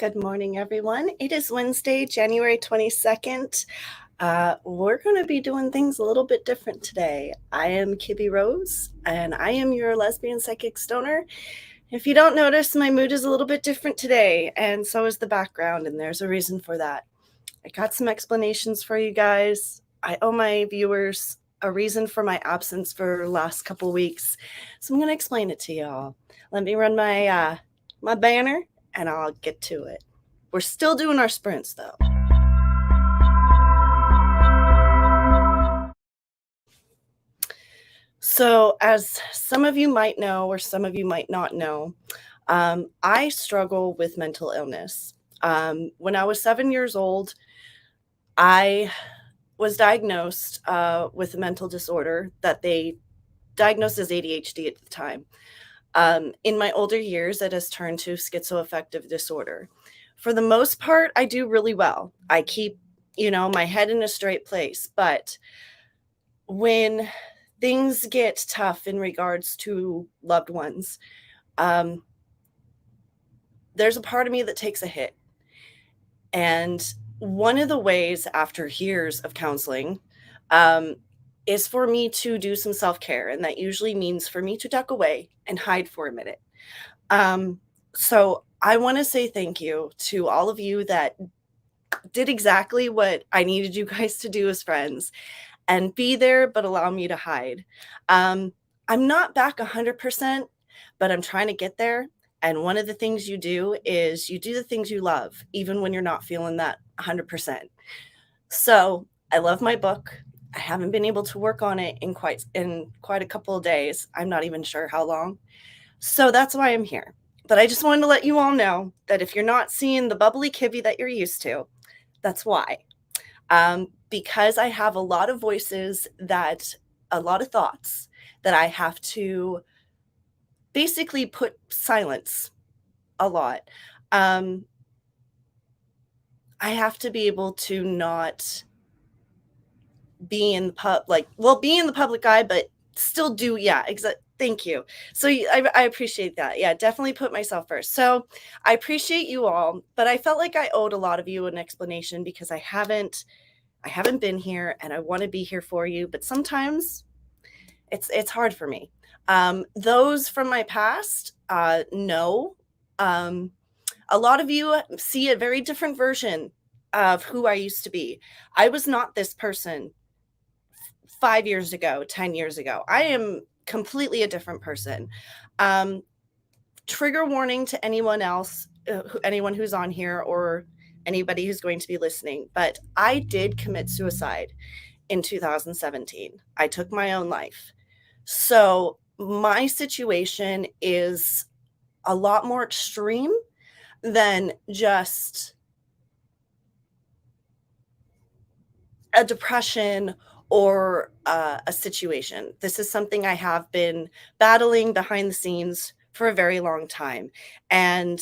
Good morning, everyone. It is Wednesday, January 22nd. We're going to be doing things a little bit different today. I am KibbyRose, and I am your lesbian psychic stoner. If you don't notice, my mood is a little bit different today, and so is the background, and there's a reason for that. I got some explanations for you guys. I owe my viewers a reason for my absence for the last couple weeks, so I'm going to explain it to y'all. Let me run my banner, and I'll get to it. We're still doing our sprints, though. So, as some of you might know, or some of you might not know, I struggle with mental illness. When I was 7 years old, I was diagnosed with a mental disorder that they diagnosed as ADHD at the time. In my older years, it has turned to schizoaffective disorder. For the most part, I do really well. I keep, my head in a straight place. But when things get tough in regards to loved ones, there's a part of me that takes a hit. And one of the ways, after years of counseling, is for me to do some self-care. And that usually means for me to duck away and hide for a minute. So I want to say thank you to all of you that did exactly what I needed you guys to do as friends and be there, but allow me to hide. I'm not back 100%, but I'm trying to get there. And one of the things you do is you do the things you love, even when you're not feeling that 100%. So I love my book. I haven't been able to work on it in quite a couple of days. I'm not even sure how long. So that's why I'm here. But I just wanted to let you all know that if you're not seeing the bubbly Kibby that you're used to, that's why. Because I have a lot of voices a lot of thoughts that I have to basically put silence a lot. I have to be able to not be in be in the public eye, but still do, thank you. So I appreciate that. Yeah, definitely put myself first. So I appreciate you all, but I felt like I owed a lot of you an explanation because I haven't been here and I want to be here for you, but sometimes it's hard for me. Those from my past know. A lot of you see a very different version of who I used to be. I was not this person 5 years ago, 10 years ago. I am completely a different person. Trigger warning to anyone else, anyone who's on here or anybody who's going to be listening, but I did commit suicide in 2017. I took my own life. So my situation is a lot more extreme than just a depression or a situation. This is something I have been battling behind the scenes for a very long time. And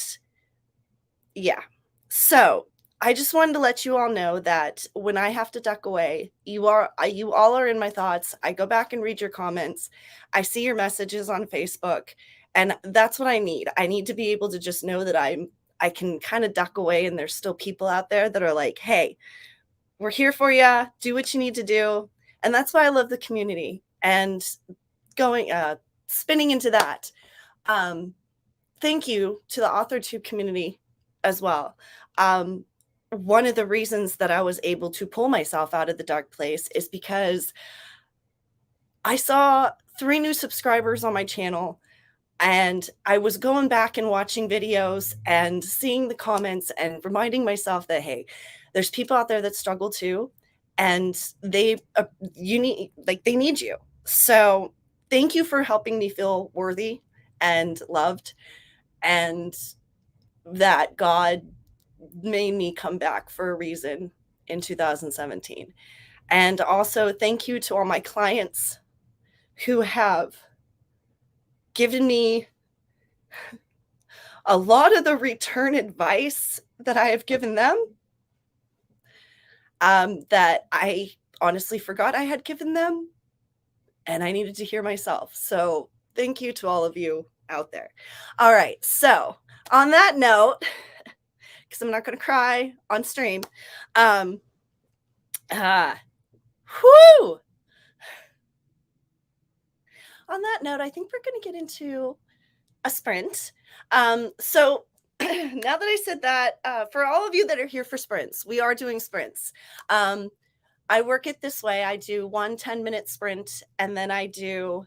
yeah, so I just wanted to let you all know that when I have to duck away, you all are in my thoughts. I go back and read your comments. I see your messages on Facebook, and that's what I need. I need to be able to just know that I can kind of duck away, and there's still people out there that are like, hey, we're here for you. Do what you need to do. And that's why I love the community. And spinning into that, thank you to the Authortube community as well. One of the reasons that I was able to pull myself out of the dark place is because I saw 3 new subscribers on my channel, and I was going back and watching videos and seeing the comments and reminding myself that, hey, there's people out there that struggle too, and they need you. So thank you for helping me feel worthy and loved, and that God made me come back for a reason in 2017. And also thank you to all my clients who have given me a lot of the return advice that I have given them, that I honestly forgot I had given them, and I needed to hear myself. So thank you to all of you out there. All right, so on that note, because I'm not going to cry on stream. Whew. On that note, I think we're going to get into a sprint. So now that I said that, for all of you that are here for sprints, we are doing sprints. I work it this way. I do 1 10-minute sprint, and then I do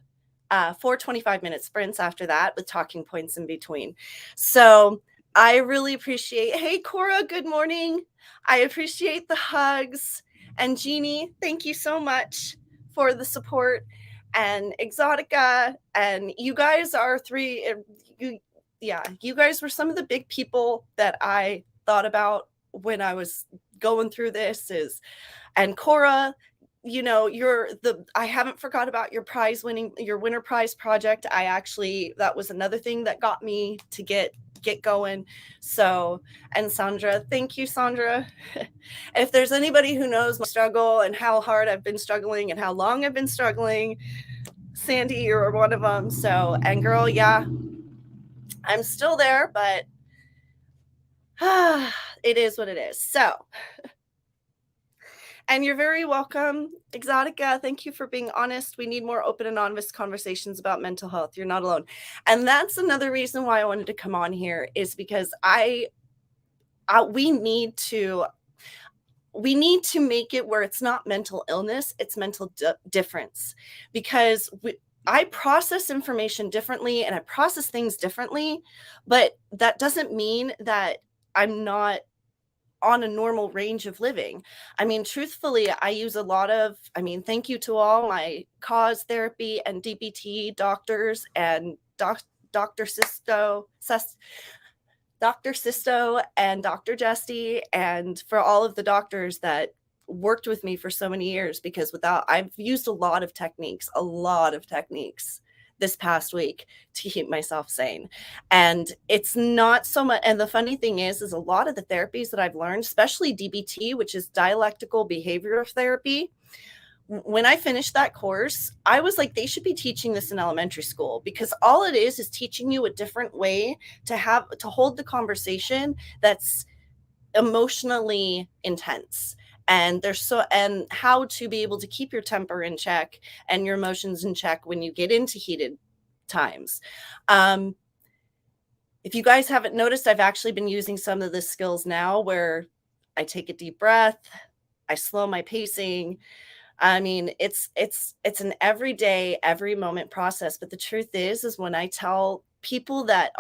4 25-minute sprints after that with talking points in between. So I really appreciate, hey, Cora, good morning. I appreciate the hugs. And Jeannie, thank you so much for the support. And Exotica, and you guys are you guys were some of the big people that I thought about when I was going through this. And Cora, you know, I haven't forgot about your winner prize project. That was another thing that got me to get going. So, and Sandra, thank you, Sandra. If there's anybody who knows my struggle and how hard I've been struggling and how long I've been struggling, Sandy, you're one of them. So, and girl, yeah, I'm still there, but it is what it is. So, and you're very welcome, Exotica. Thank you for being honest. We need more open and honest conversations about mental health. You're not alone. And that's another reason why I wanted to come on here, is because we need to make it where it's not mental illness, it's mental difference. Because I process information differently and I process things differently, but that doesn't mean that I'm not on a normal range of living. I mean, truthfully, I use a lot of, thank you to all my cause therapy and DBT doctors and Dr. Sisto and Dr. Jesty, and for all of the doctors that worked with me for so many years, because I've used a lot of techniques this past week to keep myself sane. And it's not so much, and the funny thing is a lot of the therapies that I've learned, especially DBT, which is dialectical behavioral therapy, when I finished that course, I was like, they should be teaching this in elementary school, because all it is teaching you a different way to hold the conversation that's emotionally intense. And and how to be able to keep your temper in check and your emotions in check when you get into heated times. If you guys haven't noticed, I've actually been using some of the skills now, where I take a deep breath, I slow my pacing. It's an everyday, every moment process. But the truth is when I tell people that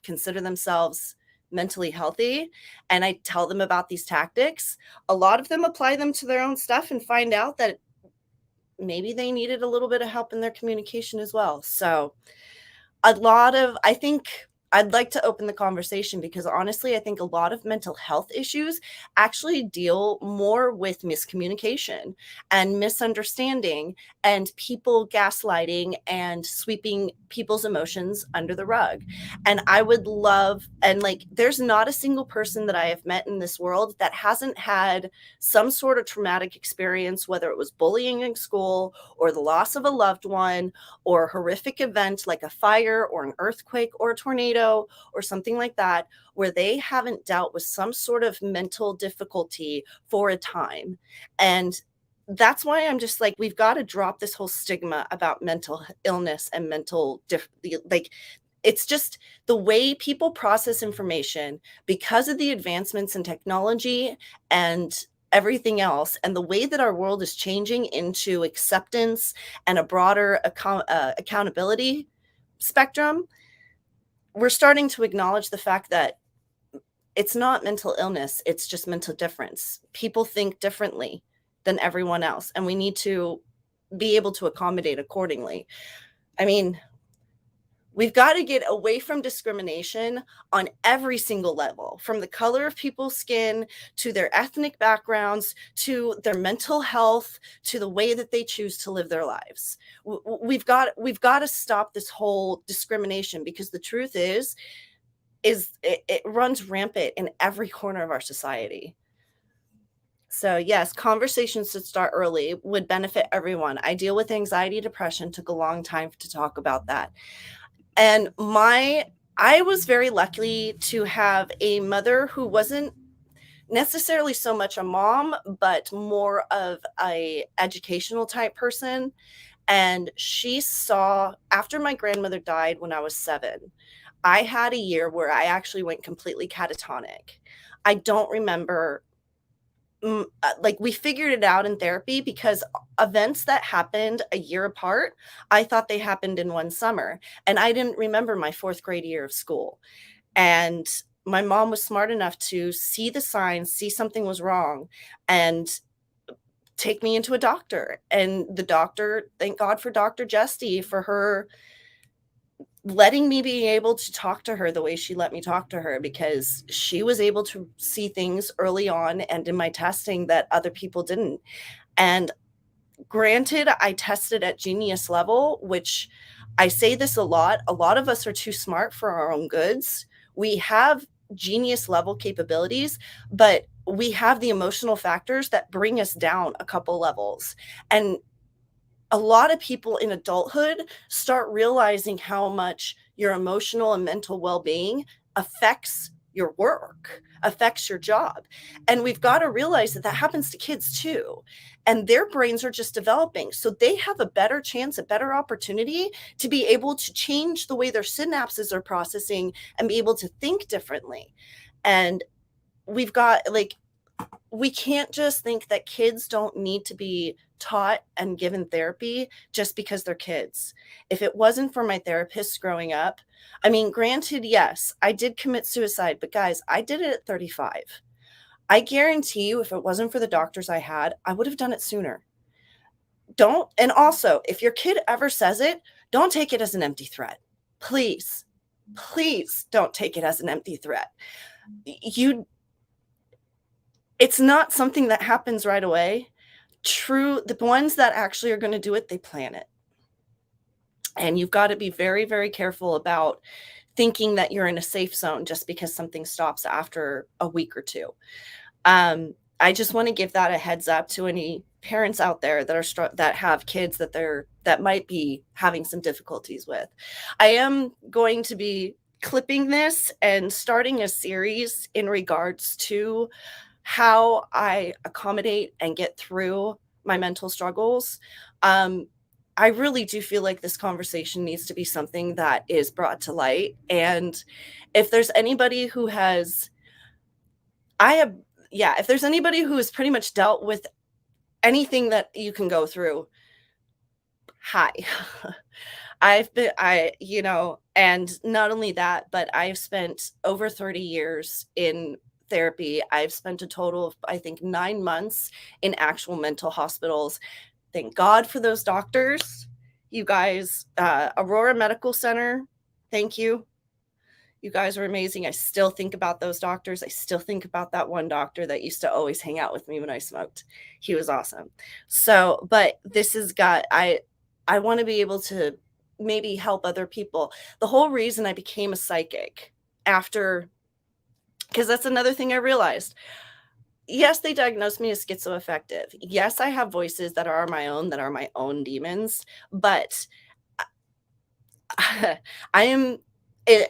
consider themselves mentally healthy, and I tell them about these tactics, a lot of them apply them to their own stuff and find out that maybe they needed a little bit of help in their communication as well. So I think I'd like to open the conversation, because honestly, I think a lot of mental health issues actually deal more with miscommunication and misunderstanding and people gaslighting and sweeping people's emotions under the rug. And I would love, and there's not a single person that I have met in this world that hasn't had some sort of traumatic experience, whether it was bullying in school or the loss of a loved one or a horrific event like a fire or an earthquake or a tornado or something like that, where they haven't dealt with some sort of mental difficulty for a time. And that's why I'm just like, we've got to drop this whole stigma about mental illness and it's just the way people process information, because of the advancements in technology and everything else, and the way that our world is changing into acceptance and a broader accountability spectrum. We're starting to acknowledge the fact that it's not mental illness, it's just mental difference. People think differently than everyone else, and we need to be able to accommodate accordingly. We've got to get away from discrimination on every single level, from the color of people's skin to their ethnic backgrounds, to their mental health, to the way that they choose to live their lives. We've got to stop this whole discrimination, because the truth is it runs rampant in every corner of our society. So yes, conversations should start early, would benefit everyone. I deal with anxiety, depression, took a long time to talk about that. And my I was very lucky to have a mother who wasn't necessarily so much a mom, but more of a educational type person. And she saw, after my grandmother died when I was 7, I had a year where I actually went completely catatonic. I don't remember, like, we figured it out in therapy because events that happened a year apart, I thought they happened in one summer. And I didn't remember my 4th grade year of school. And my mom was smart enough to see the signs, see something was wrong, and take me into a doctor. And the doctor, thank God for Dr. Justy, for her letting me be able to talk to her the way she let me talk to her, because she was able to see things early on and in my testing that other people didn't. And granted, I tested at genius level, which I say this a lot. A lot of us are too smart for our own goods. We have genius level capabilities, but we have the emotional factors that bring us down a couple levels. And a lot of people in adulthood start realizing how much your emotional and mental well-being affects your work, affects your job. And we've got to realize that that happens to kids too. And their brains are just developing. So they have a better chance, a better opportunity to be able to change the way their synapses are processing and be able to think differently. And we've got, like, we can't just think that kids don't need to be taught and given therapy just because they're kids. If it wasn't for my therapists growing up, I mean, granted, yes, I did commit suicide, but guys, I did it at 35. I guarantee you, if it wasn't for the doctors I had, I would have done it sooner. Don't, and also, if your kid ever says it, don't take it as an empty threat. Please, please don't take it as an empty threat. It's not something that happens right away. The ones that actually are going to do it, they plan it. And you've got to be very, very careful about thinking that you're in a safe zone just because something stops after a week or two. I just want to give that a heads up to any parents out there that have kids that might be having some difficulties with. I am going to be clipping this and starting a series in regards to how I accommodate and get through my mental struggles. I really do feel like this conversation needs to be something that is brought to light. And if there's anybody who has, if there's anybody who has pretty much dealt with anything that you can go through, hi. And not only that, but I've spent over 30 years in therapy. I've spent a total of, I think, 9 months in actual mental hospitals. Thank God for those doctors. You guys, Aurora Medical Center, thank you. You guys are amazing. I still think about those doctors. I still think about that one doctor that used to always hang out with me when I smoked. He was awesome. So, but I want to be able to maybe help other people. The whole reason I became a psychic because that's another thing I realized. Yes, they diagnosed me as schizoaffective. Yes, I have voices that are my own demons, but I am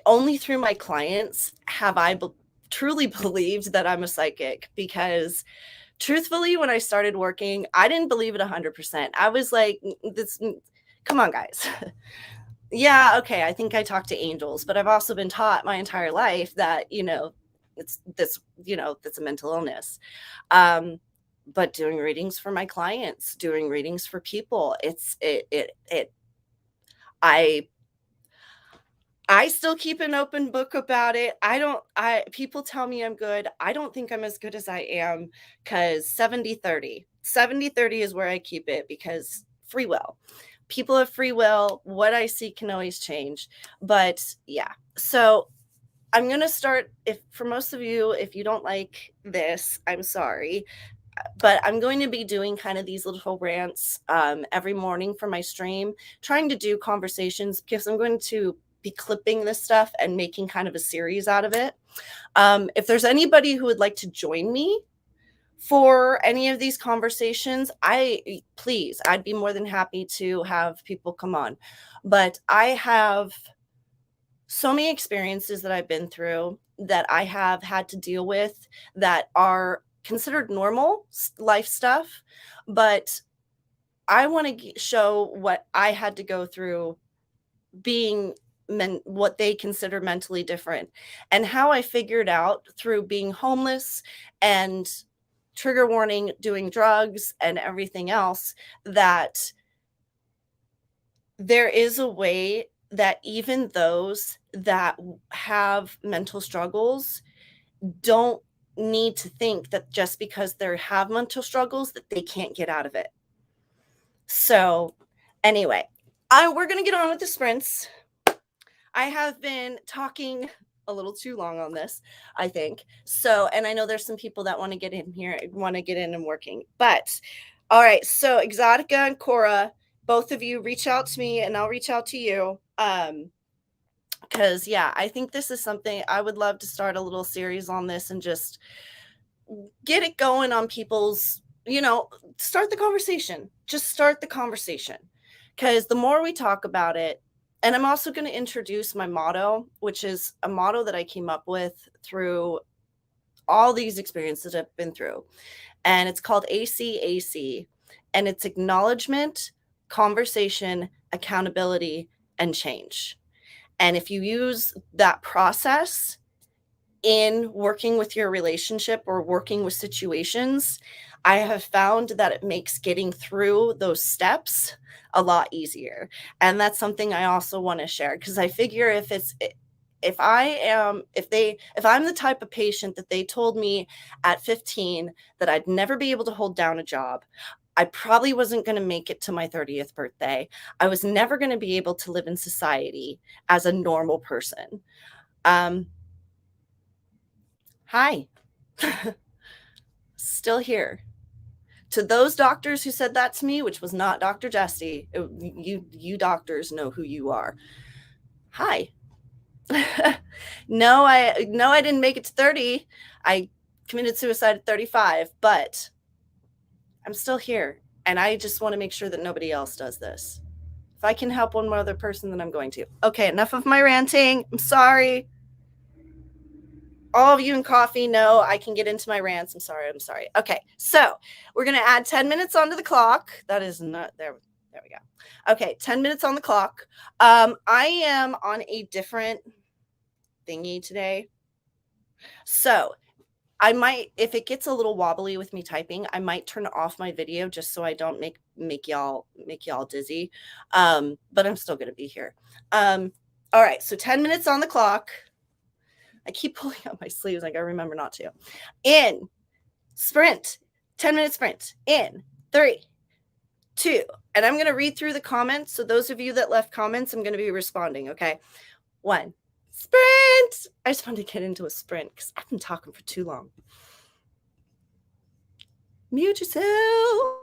only through my clients have I truly believed that I'm a psychic, because truthfully, when I started working, I didn't believe it 100%. I was like, come on, guys. Yeah, okay, I think I talk to angels, but I've also been taught my entire life that, that's a mental illness. But doing readings for my clients, doing readings for people, I still keep an open book about it. People tell me I'm good. I don't think I'm as good as I am, because 70-30. 70-30 is where I keep it, because free will. People have free will. What I see can always change. But yeah. So I'm going to start, for most of you, if you don't like this, I'm sorry. But I'm going to be doing kind of these little rants every morning for my stream, trying to do conversations, because I'm going to be clipping this stuff and making kind of a series out of it. If there's anybody who would like to join me for any of these conversations, I'd be more than happy to have people come on. But I have so many experiences that I've been through that I have had to deal with that are considered normal life stuff, but I want to show what I had to go through being what they consider mentally different, and how I figured out through being homeless and trigger warning, doing drugs and everything else, that there is a way that even those that have mental struggles don't need to think that just because they have mental struggles that they can't get out of it. So anyway, we're going to get on with the sprints. I have been talking a little too long on this, I think. So, and I know there's some people that want to get in here, want to get in and working. But all right, so Exotica and Cora, both of you reach out to me and I'll reach out to you. Because yeah, I think this is something I would love to start a little series on this and just get it going on people's, start the conversation. Just start the conversation. Because the more we talk about it, and I'm also going to introduce my motto, which is a motto that I came up with through all these experiences I've been through. And it's called ACAC. And it's acknowledgement, conversation, accountability, and change. And if you use that process in working with your relationship or working with situations, I have found that it makes getting through those steps a lot easier. And that's something I also want to share, because I figure if I'm the type of patient that they told me at 15 that I'd never be able to hold down a job, I probably wasn't going to make it to my 30th birthday. I was never going to be able to live in society as a normal person. Hi. Still here. To those doctors who said that to me, which was not Dr. Jesse, you doctors know who you are. Hi. No, I didn't make it to 30. I committed suicide at 35, but I'm still here, and I just want to make sure that nobody else does this. If I can help one more other person, then I'm going to. Okay, enough of my ranting. I'm sorry. All of you in coffee know I can get into my rants. I'm sorry. Okay, so we're going to add 10 minutes onto the clock. That is not there. There we go. Okay, 10 minutes on the clock. I am on a different thingy today. So I might, if it gets a little wobbly with me typing, I might turn off my video just so I don't make y'all dizzy. But I'm still going to be here. All right, so 10 minutes on the clock. I keep pulling out my sleeves. I gotta remember not to. In sprint, 10-minute sprint. In 3, 2, and I'm gonna read through the comments. So those of you that left comments, I'm gonna be responding. Okay, 1, sprint. I just wanted to get into a sprint because I've been talking for too long. Mute yourself.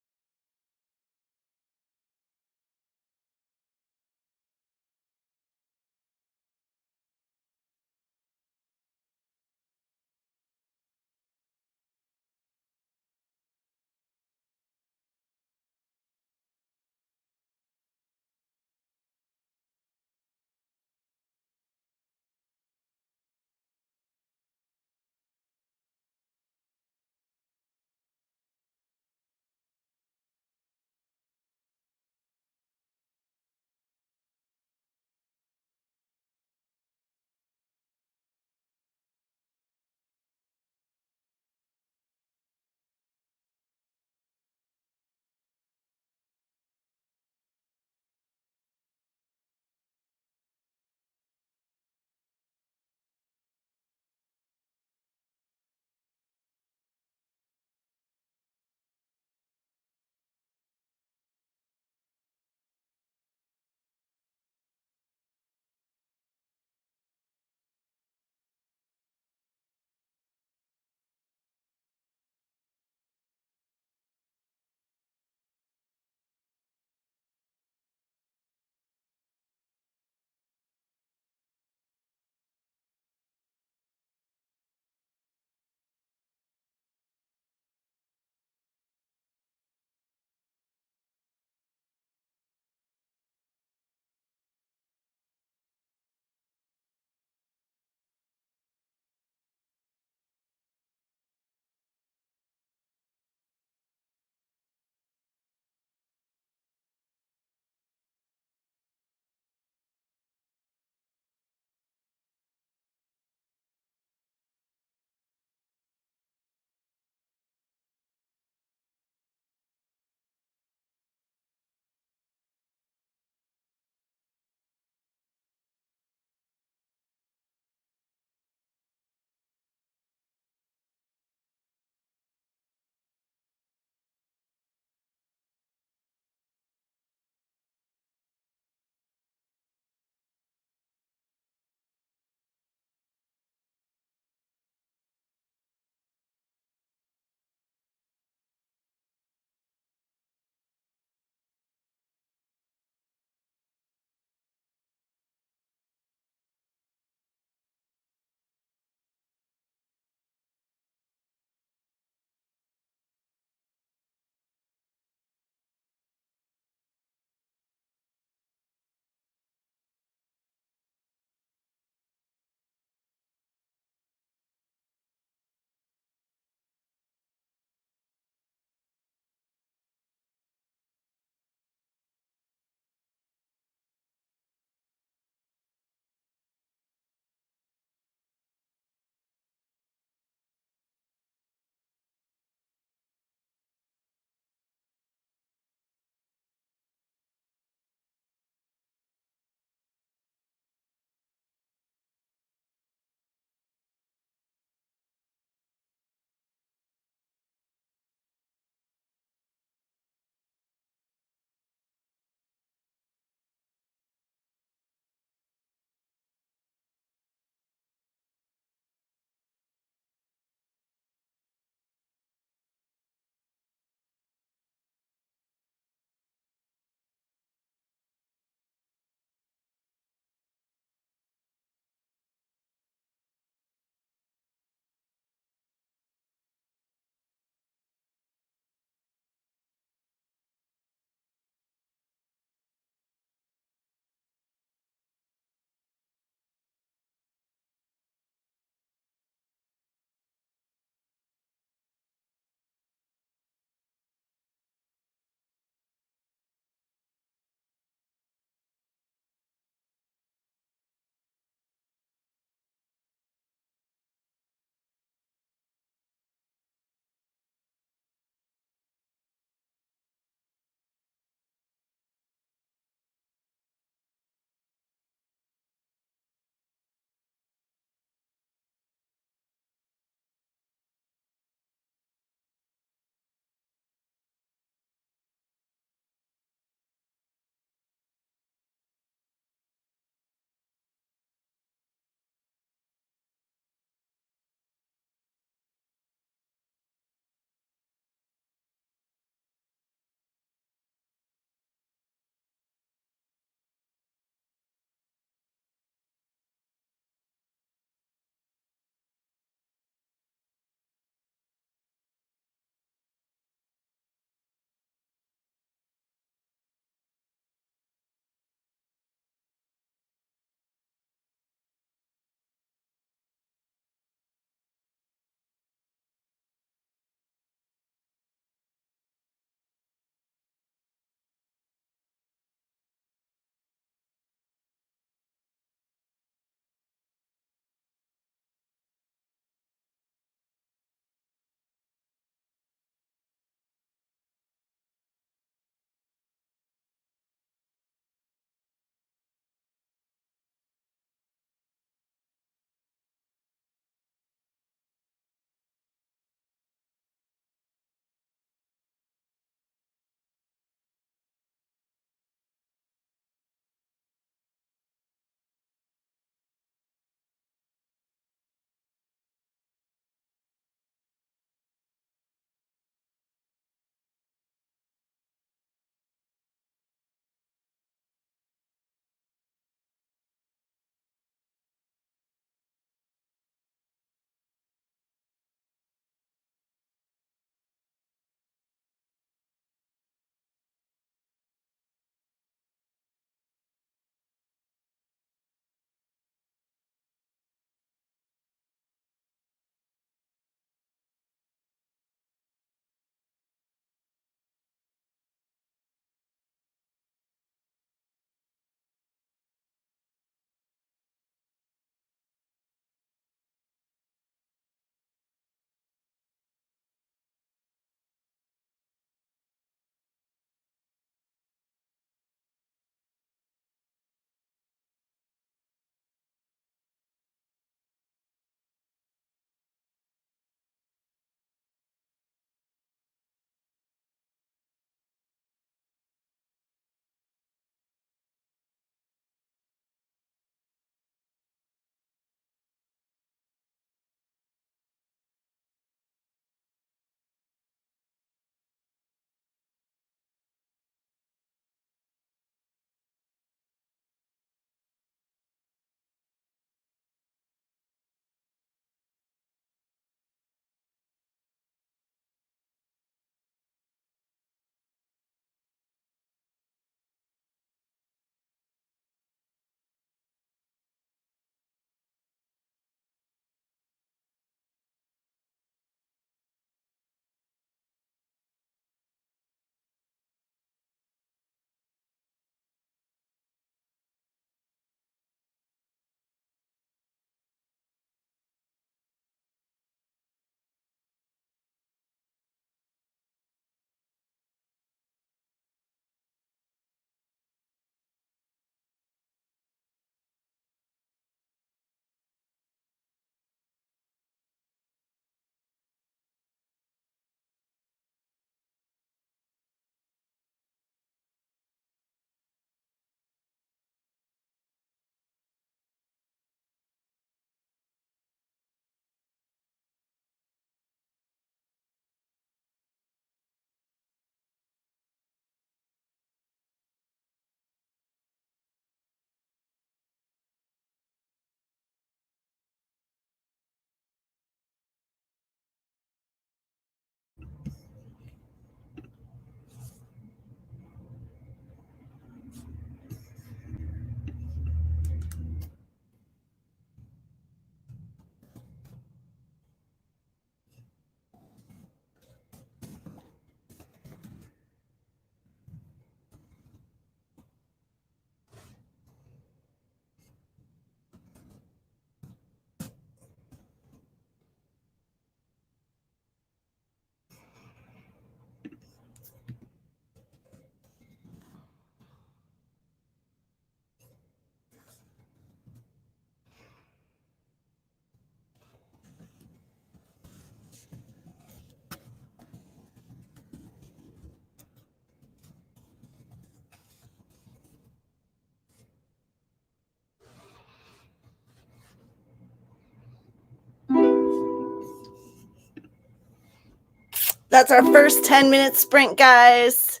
That's our first 10-minute sprint, guys.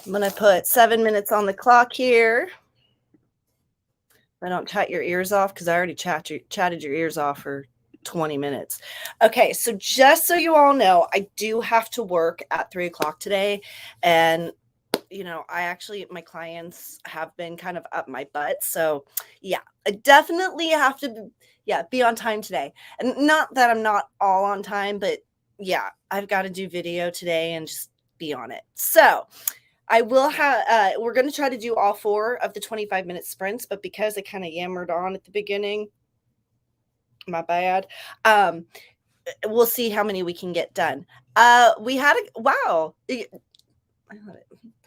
I'm going to put 7 minutes on the clock here. I don't chat your ears off because I already chatted your ears off for 20 minutes. Okay, so just so you all know, I do have to work at 3 o'clock today. And, you know, my clients have been kind of up my butt. So, yeah, I definitely have to, be on time today. And not that I'm not all on time, but yeah, I've got to do video today and just be on it. So, I will have, we're going to try to do all 4 of the 25-minute sprints, but because I kind of yammered on at the beginning, my bad, we'll see how many we can get done. We had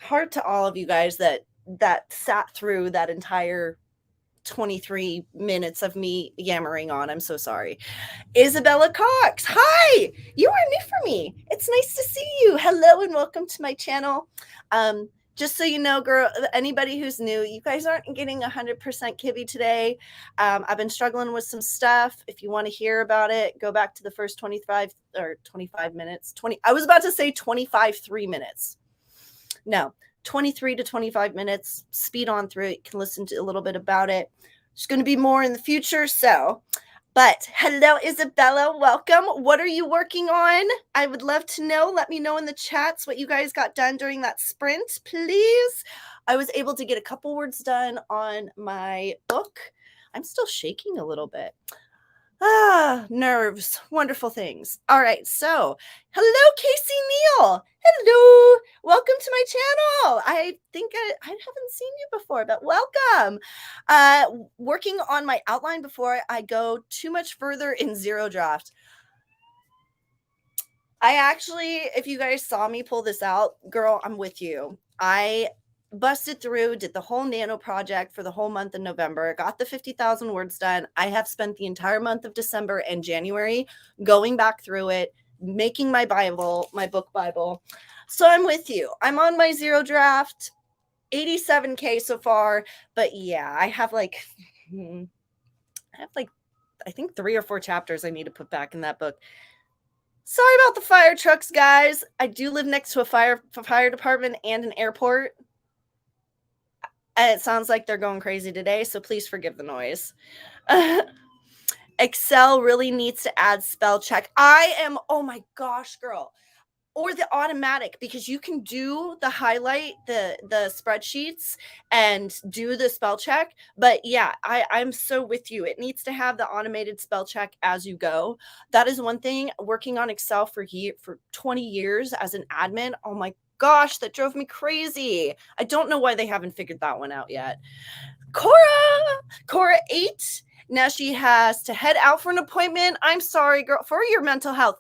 heart to all of you guys that sat through that entire 23 minutes of me yammering on. I'm so sorry. Isabella Cox, hi! You are new for me. It's nice to see you. Hello and welcome to my channel. Just so you know, girl, anybody who's new, you guys aren't getting 100% Kibby today. I've been struggling with some stuff. If you want to hear about it, go back to the first 25 minutes. I was about to say 3 minutes. No, 23 to 25 minutes. Speed on through it. You can listen to a little bit about it. There's going to be more in the future. But hello, Isabella. Welcome. What are you working on? I would love to know. Let me know in the chats what you guys got done during that sprint, please. I was able to get a couple words done on my book. I'm still shaking a little bit. Nerves. Wonderful things. All right. So, hello, Casey Neal. Hello. Welcome to my channel. I think I haven't seen you before, but welcome. Working on my outline before I go too much further in zero draft. I actually, if you guys saw me pull this out, girl, I'm with you. I busted through, did the whole nano project for the whole month of November, got the 50,000 words done. I have spent the entire month of December and January going back through it, making my Bible, my book Bible. So I'm with you. I'm on my zero draft, 87K so far. But yeah, I have like, I think 3 or 4 chapters I need to put back in that book. Sorry about the fire trucks, guys. I do live next to a fire department and an airport. And it sounds like they're going crazy today, so please forgive the noise. Excel really needs to add spell check. Oh my gosh, girl. Or the automatic, because you can do the highlight, the spreadsheets and do the spell check. But yeah, I'm so with you. It needs to have the automated spell check as you go. That is one thing. Working on Excel for 20 years as an admin, oh my gosh, that drove me crazy. I don't know why they haven't figured that one out yet. Cora 8. Now she has to head out for an appointment. I'm sorry, girl, for your mental health.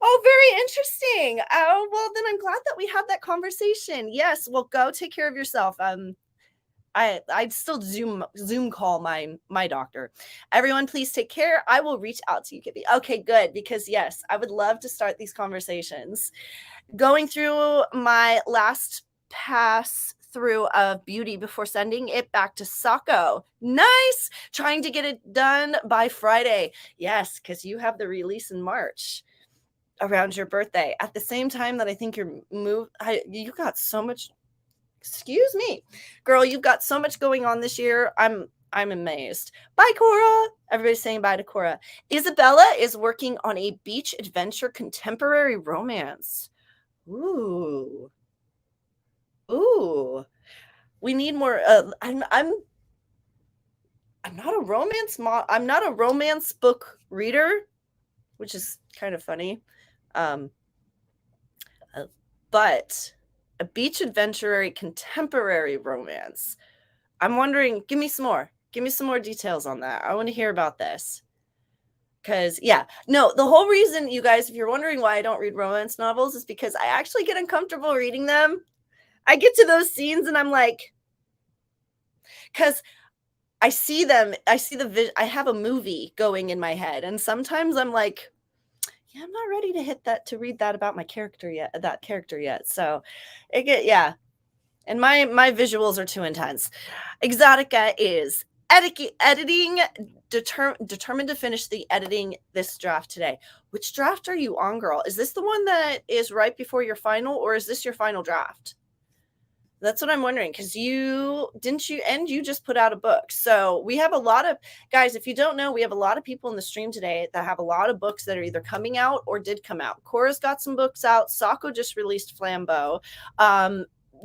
Oh, very interesting. Oh, well, then I'm glad that we had that conversation. Yes, well, go take care of yourself. I'd still Zoom call my doctor. Everyone, please take care. I will reach out to you, Kibby. Okay, good, because yes, I would love to start these conversations. Going through my last pass through of beauty before sending it back to Sako. Nice. Trying to get it done by Friday. Yes, because you have the release in March around your birthday. At the same time that I think you got so much. Excuse me, girl. You've got so much going on this year. I'm amazed. Bye, Cora. Everybody's saying bye to Cora. Isabella is working on a beach adventure contemporary romance. Ooh. We need more. I'm not a romance I'm not a romance book reader, which is kind of funny. But a beach adventure contemporary romance. I'm wondering, give me some more details on that. I want to hear about this. Because, yeah, no, the whole reason, you guys, if you're wondering why I don't read romance novels, is because I actually get uncomfortable reading them. I get to those scenes and I'm like, because I see them, I have a movie going in my head. And sometimes I'm like, yeah, I'm not ready to read that about my character yet. So yeah. And my visuals are too intense. Exotica is editing, determined to finish the editing this draft today. Which draft are you on, girl? Is this the one that is right before your final, or is this your final draft? That's what I'm wondering, because you just put out a book. So we have a lot of guys, if you don't know, we have a lot of people in the stream today that have a lot of books that are either coming out or did come out. Cora's got some books out. Sako just released Flambeau.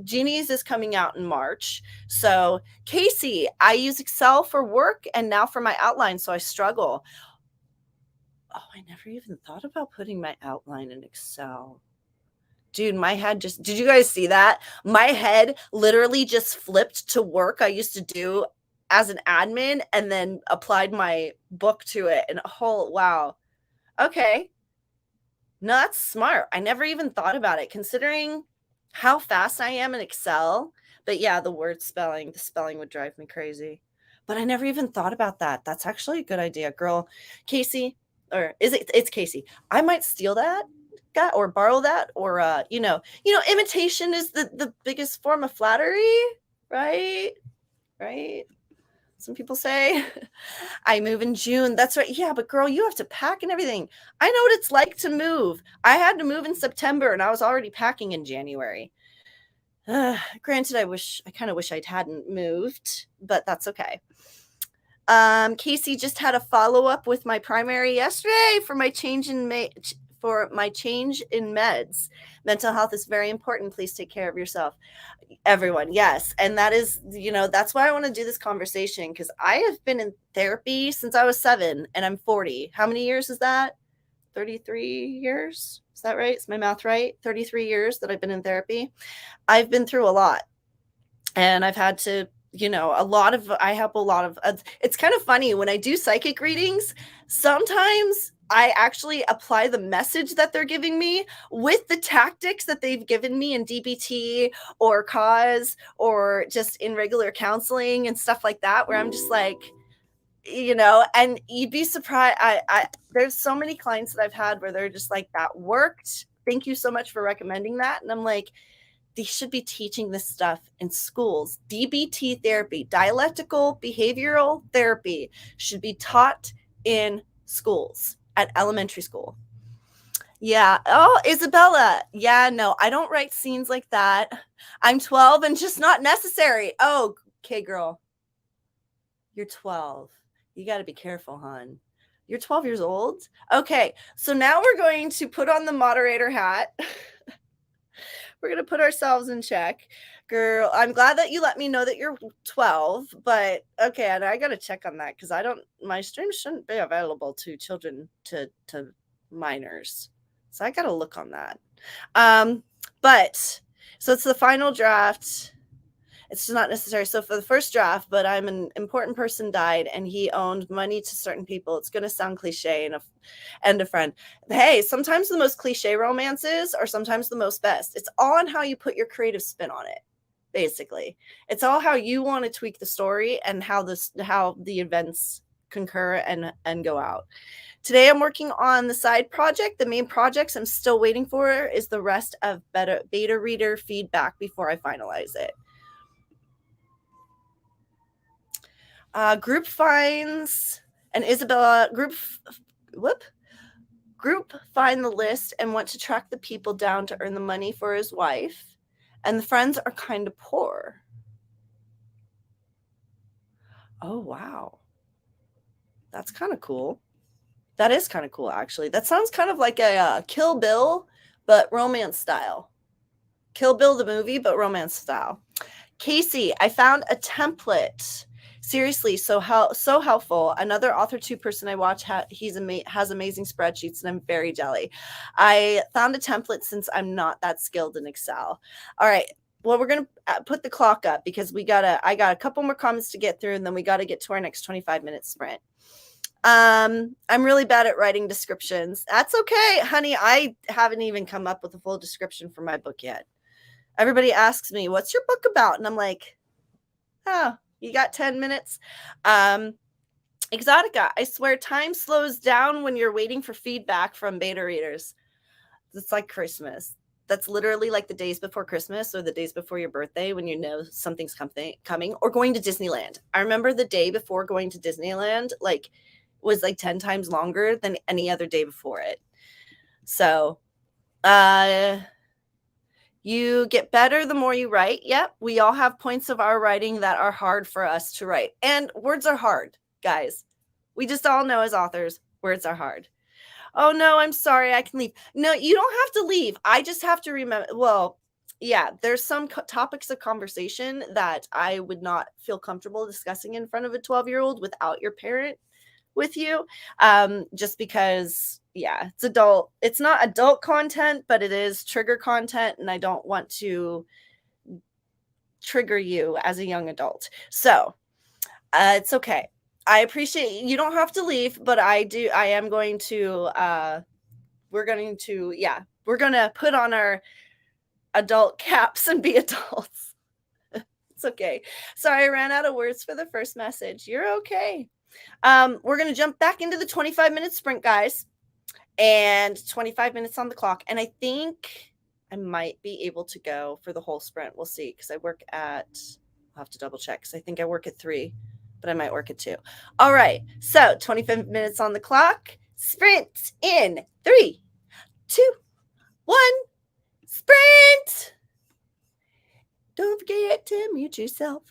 Jeannie's is coming out in March. So Casey, I use Excel for work and now for my outline, so I struggle. Oh, I never even thought about putting my outline in Excel. Dude, my head just, did you guys see that? My head literally just flipped to work I used to do as an admin and then applied my book to it. And oh, wow. Okay. No, that's smart. I never even thought about it considering how fast I am in Excel. But yeah, the spelling would drive me crazy. But I never even thought about that. That's actually a good idea, girl. Casey, or it's Casey. I might steal that or borrow that, or imitation is the biggest form of flattery, right? Some people say. I move in June. That's right. Yeah, but girl, you have to pack and everything. I know what it's like to move. I had to move in September and I was already packing in January. Granted, I kind of wish I hadn't moved, but that's okay. Casey just had a follow-up with my primary yesterday for my change in meds. Mental health is very important. Please take care of yourself. Everyone, yes. And that is, that's why I want to do this conversation, because I have been in therapy since I was 7 and I'm 40. How many years is that? 33 years? Is that right? Is my math right? 33 years that I've been in therapy. I've been through a lot. And I've had to, I help a lot of, it's kind of funny when I do psychic readings, sometimes I actually apply the message that they're giving me with the tactics that they've given me in DBT or cause or just in regular counseling and stuff like that, where I'm just like, and you'd be surprised. There's so many clients that I've had where they're just like, that worked. Thank you so much for recommending that. And I'm like, they should be teaching this stuff in schools. DBT therapy, dialectical behavioral therapy, should be taught in schools at elementary school. Yeah. Oh, Isabella. Yeah, no, I don't write scenes like that. I'm 12 and just not necessary. Oh, okay, girl. You're 12. You got to be careful, hon. You're 12 years old? Okay, so now we're going to put on the moderator hat. We're going to put ourselves in check. Girl, I'm glad that you let me know that you're 12, but okay, and I got to check on that because my stream shouldn't be available to children, to minors. So I got to look on that. But so it's the final draft. It's not necessary. So for the first draft, but I'm an important person died and he owned money to certain people. It's going to sound cliche and a friend. Hey, sometimes the most cliche romances are sometimes the most best. It's all on how you put your creative spin on it. Basically, it's all how you want to tweak the story and how the events concur and go out. Today, I'm working on the side project. The main projects I'm still waiting for is the rest of beta reader feedback before I finalize it. Group finds and Isabella group find the list and want to track the people down to earn the money for his wife, and the friends are kind of poor. Oh, wow. That's kind of cool. That is kind of cool, actually. That sounds kind of like a Kill Bill, but romance style. Kill Bill the movie, but romance style. Casey, I found a template. Seriously, so helpful. Another Authortube person I watch, has amazing spreadsheets, and I'm very jelly. I found a template since I'm not that skilled in Excel. All right. Well, we're going to put the clock up because I got a couple more comments to get through, and then we got to get to our next 25-minute sprint. I'm really bad at writing descriptions. That's okay, honey. I haven't even come up with a full description for my book yet. Everybody asks me, what's your book about? And I'm like, oh, you got 10 minutes? Exotica, I swear time slows down when you're waiting for feedback from beta readers. It's like Christmas. that's literally like the days before Christmas or the days before your birthday when you know something's coming, or going to Disneyland. I remember the day before going to Disneyland, like, was like 10 times longer than any other day before it. So, you get better the more you write. Yep, we all have points of our writing that are hard for us to write. And words are hard, guys. We just all know as authors, words are hard. Oh no, I'm sorry, I can leave. No, you don't have to leave. I just have to remember. Well, yeah, there's some topics of conversation that I would not feel comfortable discussing in front of a 12-year-old without your parent with you. Just because, yeah, it's not adult content, but it is trigger content, and I don't want to trigger you as a young adult. So, it's okay. I appreciate you don't have to leave, but I am going to we're going to put on our adult caps and be adults. It's okay. Sorry, I ran out of words for the first message. You're okay. We're going to jump back into the 25-minute sprint, guys, and 25 minutes on the clock. And I think I might be able to go for the whole sprint. We'll see, because I'll have to double check, because I think I work at 3, but I might work at 2. All right. So 25 minutes on the clock. Sprint in 3, 2, 1. Sprint! Don't forget to mute yourself.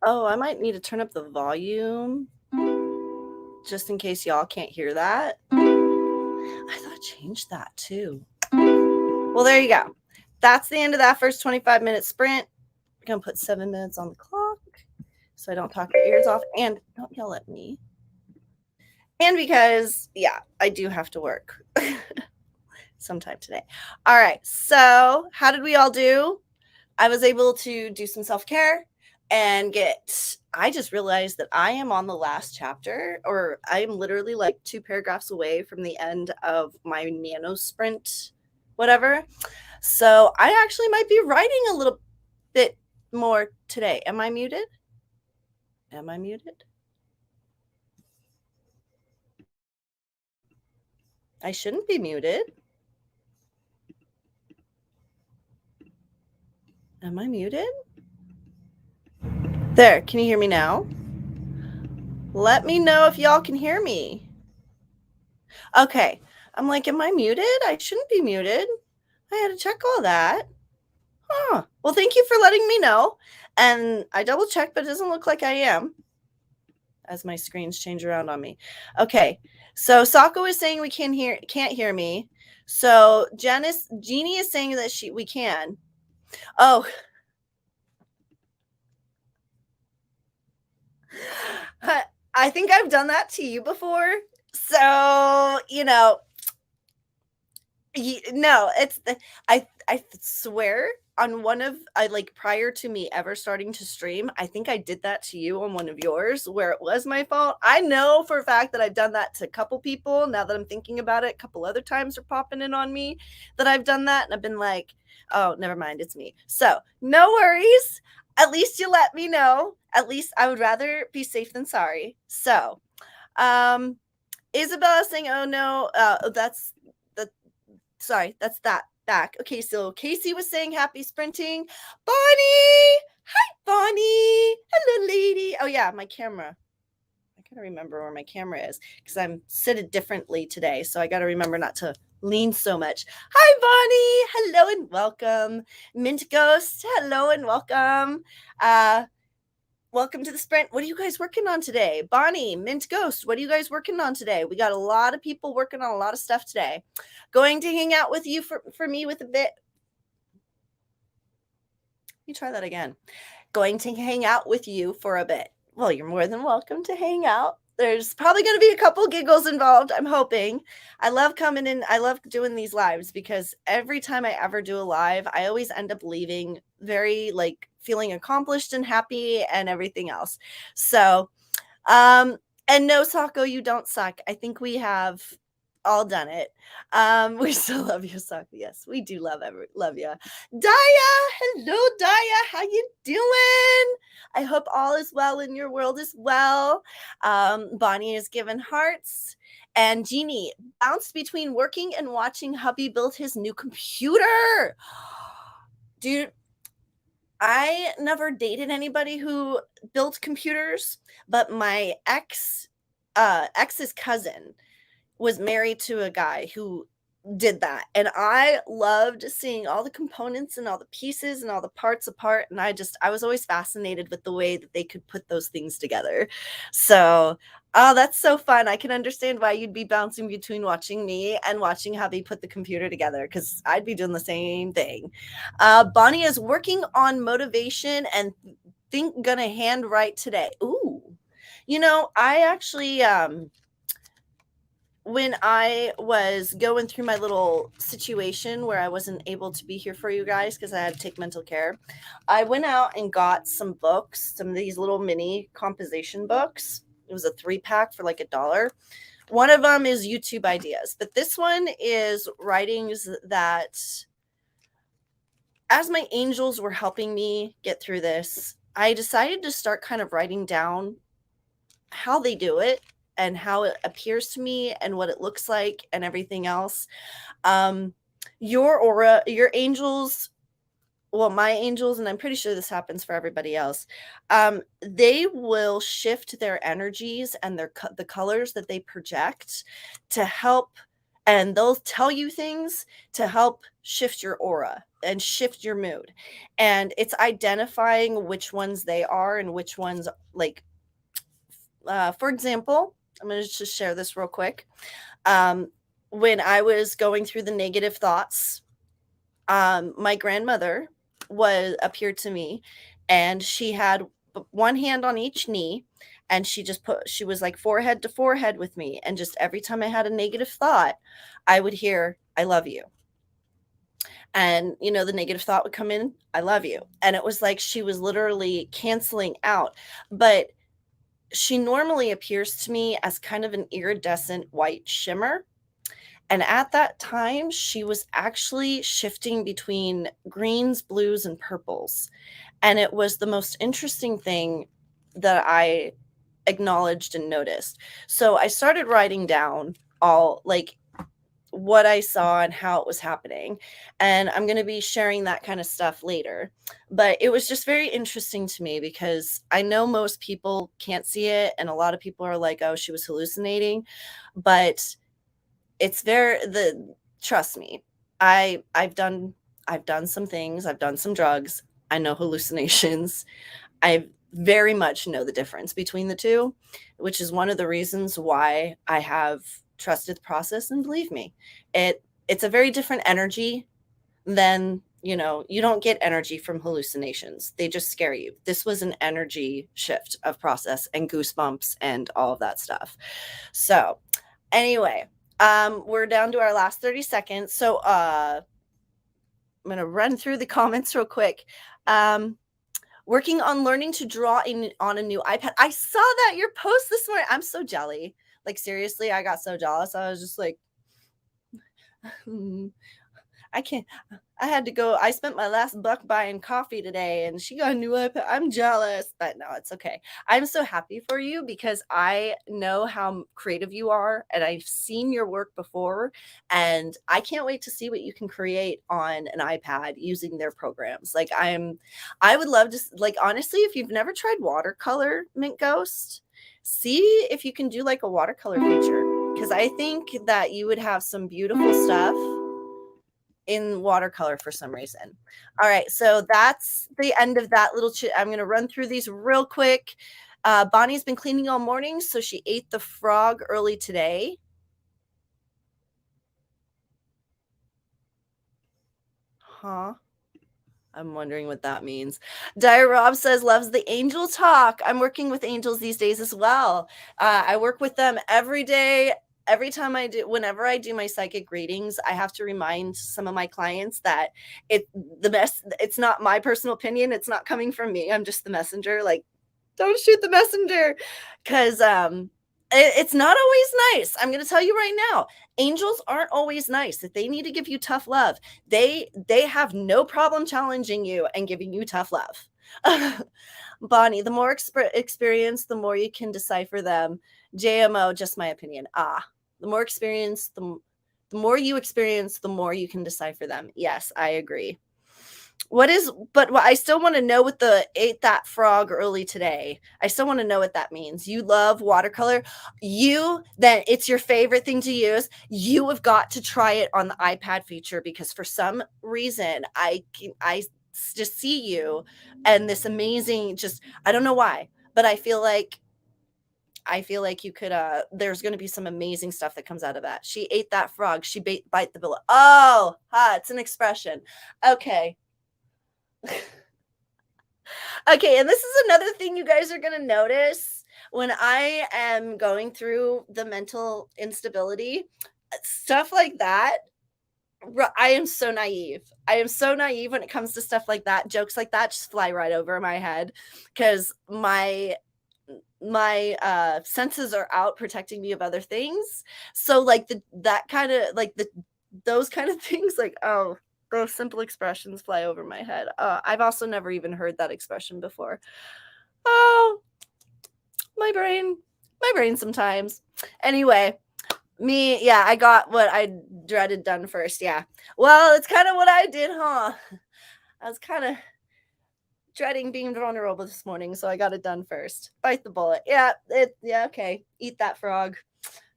Oh, I might need to turn up the volume just in case y'all can't hear that. I thought I changed that too. Well, there you go. That's the end of that first 25-minute sprint. I'm going to put 7 minutes on the clock so I don't talk your ears off. And don't yell at me. And because, yeah, I do have to work sometime today. All right. So how did we all do? I was able to do some self-care and I just realized that I am on the last chapter, or I am literally like 2 paragraphs away from the end of my nano sprint, whatever. So I actually might be writing a little bit more today. Am I muted? Am I muted? I shouldn't be muted. Am I muted? There, can you hear me now? Let me know if y'all can hear me. Okay, I'm like, am I muted? I shouldn't be muted. I had to check all that. Huh. Well, thank you for letting me know. And I double checked, but it doesn't look like I am as my screens change around on me. Okay, so Sako is saying we can't hear me. So Jeannie is saying that we can. Oh, I think I've done that to you before. So, no, I swear on one of prior to me ever starting to stream, I think I did that to you on one of yours where it was my fault. I know for a fact that I've done that to a couple people. Now that I'm thinking about it, a couple other times are popping in on me that I've done that, and I've been like, oh, never mind, it's me. So no worries. At least you let me know. At least I would rather be safe than sorry. So, Isabella saying, oh no, that's that back. Okay, so Casey was saying happy sprinting. Bonnie! Hi, Bonnie! Hello, lady. Oh, yeah, my camera. I gotta remember where my camera is because I'm seated differently today. So I gotta remember not to lean so much. Hi, Bonnie! Hello and welcome. Mint Ghost, hello and welcome. Welcome to the sprint. What are you guys working on today? Bonnie, Mint Ghost, what are you guys working on today? We got a lot of people working on a lot of stuff today. Going to hang out with you for me with a bit. You try that again. Going to hang out with you for a bit. Well, you're more than welcome to hang out. There's probably going to be a couple giggles involved, I'm hoping. I love coming in. I love doing these lives because every time I ever do a live, I always end up leaving very feeling accomplished and happy and everything else. So, and no, Sako, you don't suck. I think we have all done it. We still love you, Sako. Yes, we do love you. Daya, hello, Daya. How you doing? I hope all is well in your world as well. Bonnie is given hearts. And Jeannie bounced between working and watching hubby build his new computer. Dude, I never dated anybody who built computers, but my ex's cousin was married to a guy who did that. And I loved seeing all the components and all the pieces and all the parts apart. And I was always fascinated with the way that they could put those things together. So, oh, that's so fun. I can understand why you'd be bouncing between watching me and watching how they put the computer together, because I'd be doing the same thing. Bonnie is working on motivation and gonna handwrite today. Ooh, I actually, when I was going through my little situation where I wasn't able to be here for you guys because I had to take mental care, I went out and got some books, some of these little mini composition books. It was a 3-pack for like $1. One of them is YouTube ideas, but this one is writings that, as my angels were helping me get through this, I decided to start kind of writing down how they do it and how it appears to me and what it looks like and everything else. Your aura, your angels, well, my angels, and I'm pretty sure this happens for everybody else, they will shift their energies and the colors that they project to help and they'll tell you things to help shift your aura and shift your mood. And it's identifying which ones they are and which ones, like, for example, I'm going to just share this real quick. When I was going through the negative thoughts, my grandmother appeared to me, and she had one hand on each knee, and she was like forehead to forehead with me, and just every time I had a negative thought, I would hear, "I love you." And the negative thought would come in, "I love you." And it was like she was literally canceling out. But she normally appears to me as kind of an iridescent white shimmer. And at that time, she was actually shifting between greens, blues, and purples. And it was the most interesting thing that I acknowledged and noticed. So I started writing down all, like, what I saw and how it was happening. And I'm going to be sharing that kind of stuff later. But it was just very interesting to me because I know most people can't see it. And a lot of people are like, oh, she was hallucinating. But it's trust me, I've done some things, I've done some drugs, I know hallucinations. I very much know the difference between the two, which is one of the reasons why I have trusted the process. And believe me, it's a very different energy than, you don't get energy from hallucinations. They just scare you. This was an energy shift of process and goosebumps and all of that stuff. So anyway, we're down to our last 30 seconds. So I'm going to run through the comments real quick. Working on learning to draw on a new iPad. I saw that your post this morning. I'm so jelly. Like, seriously, I got so jealous. I was just like, I can't. I had to go. I spent my last buck buying coffee today, and she got a new iPad. I'm jealous, but no, it's okay. I'm so happy for you because I know how creative you are, and I've seen your work before, and I can't wait to see what you can create on an iPad using their programs. Like, I would love to, like, honestly, if you've never tried watercolor, Mint Ghost, see if you can do like a watercolor feature, because I think that you would have some beautiful stuff in watercolor for some reason. All right, so that's the end of that little I'm going to run through these real quick. Bonnie's been cleaning all morning, so she ate the frog early today. Huh? I'm wondering what that means. Dire Rob says, loves the angel talk. I'm working with angels these days as well. I work with them every day. Whenever I do my psychic readings, I have to remind some of my clients that it's not my personal opinion. It's not coming from me. I'm just the messenger. Like, don't shoot the messenger. Because it's not always nice. I'm going to tell you right now, angels aren't always nice. If they need to give you tough love, they have no problem challenging you and giving you tough love. Bonnie, the more experience, the more you can decipher them. JMO, just my opinion. The more experience, the more you experience, the more you can decipher them. Yes, I agree. But I still want to know what the ate that frog early today. I still want to know what that means. You love watercolor. Then it's your favorite thing to use. You have got to try it on the iPad feature, because for some reason I just see you and this amazing, I don't know why, but I feel like you could there's going to be some amazing stuff that comes out of that. She ate that frog. She bite the bill. Oh, it's an expression. Okay. Okay, and this is another thing you guys are going to notice when I am going through the mental instability, stuff like that. I am so naive. I am so naive when it comes to stuff like that. Jokes like that just fly right over my head because my senses are out protecting me of other things. So like those kind of things, like, oh, those simple expressions fly over my head. I've also never even heard that expression before. Oh, my brain sometimes. Anyway, I got what I dreaded done first. Yeah. Well, it's kind of what I did, huh? I was kind of dreading being vulnerable this morning, so I got it done first. Bite the bullet. Yeah, okay. Eat that frog.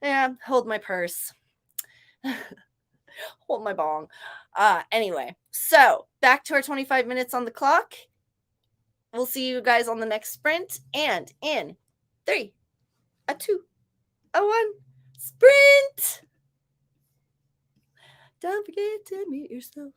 Yeah, hold my purse. Hold my bong. Anyway, so back to our 25 minutes on the clock. We'll see you guys on the next sprint. And in 3, a 2, a 1, sprint! Don't forget to mute yourself.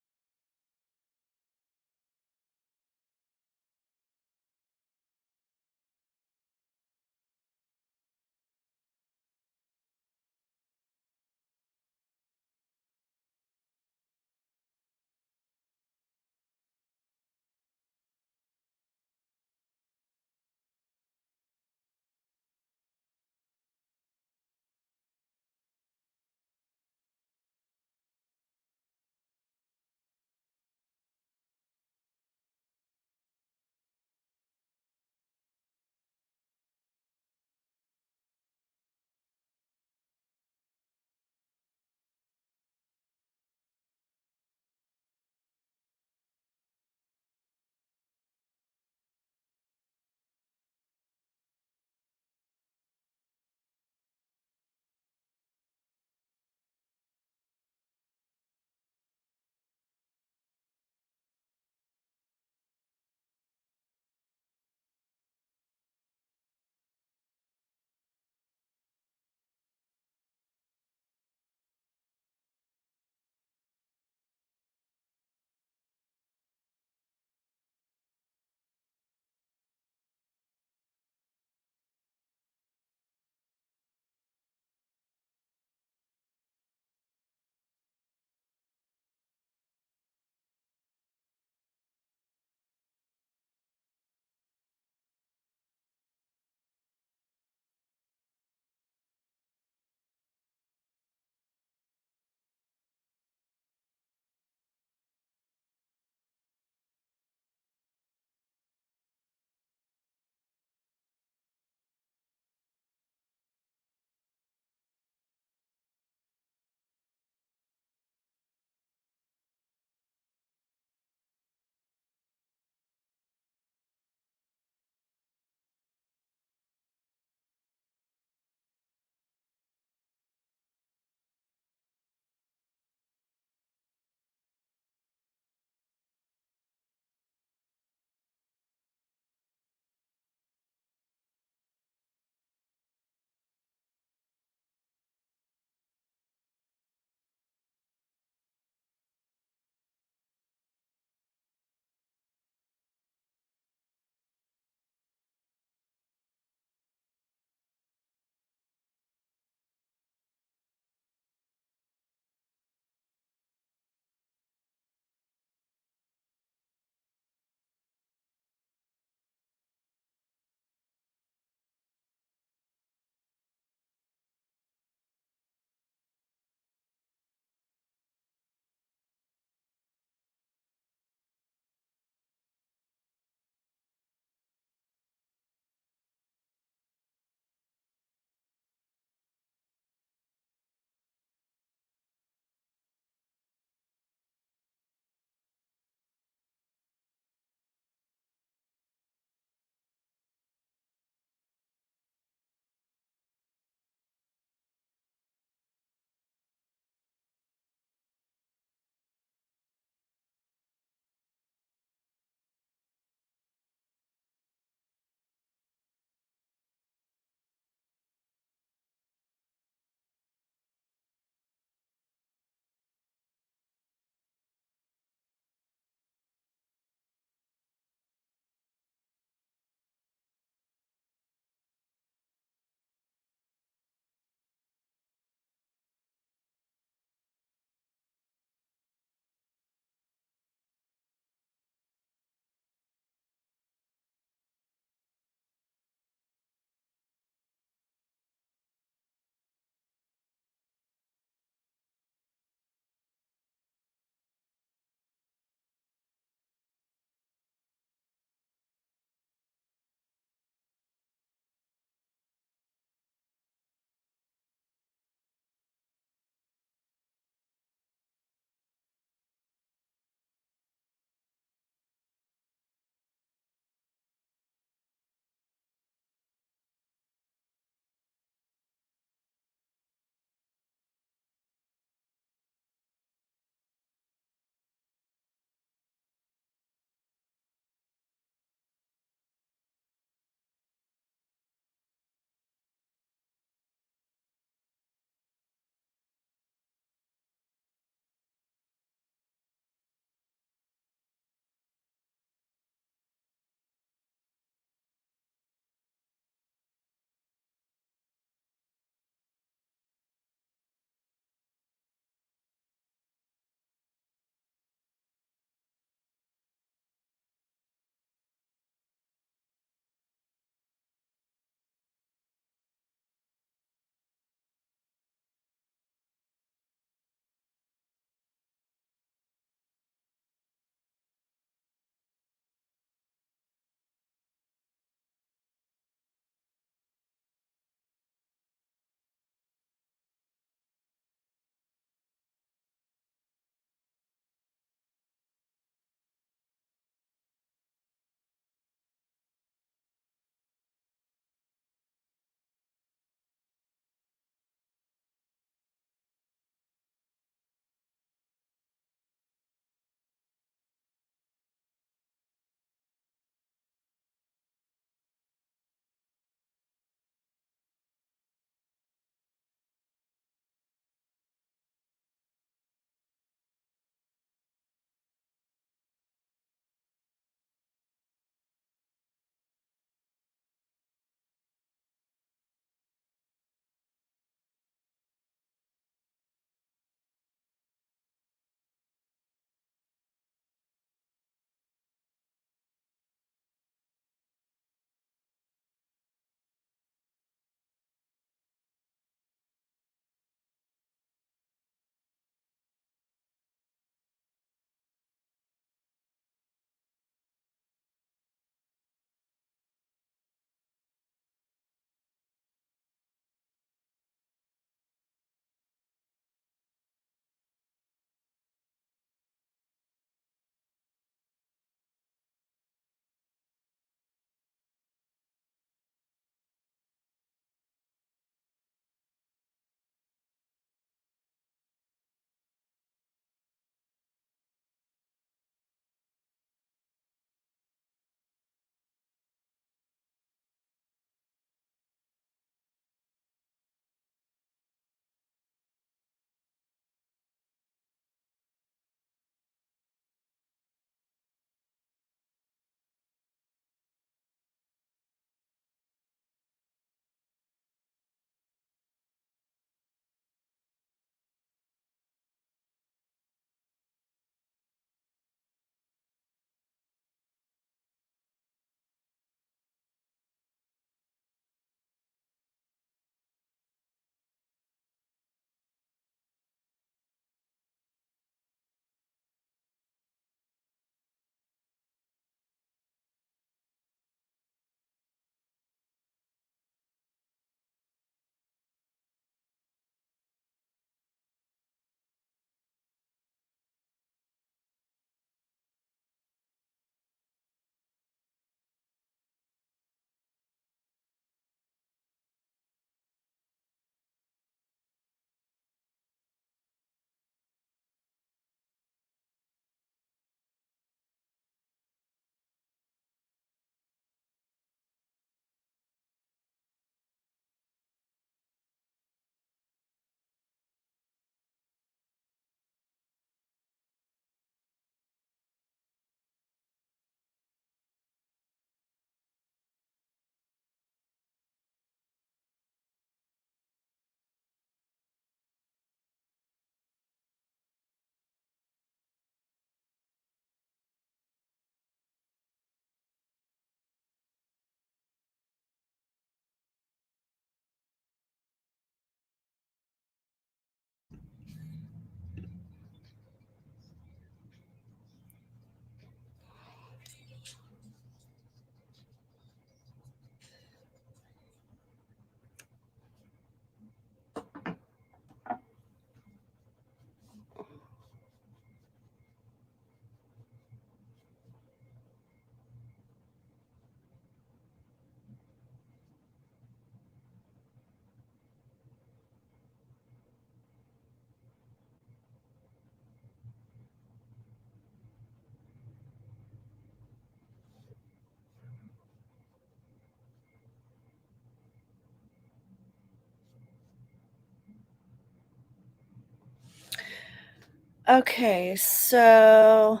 Okay, so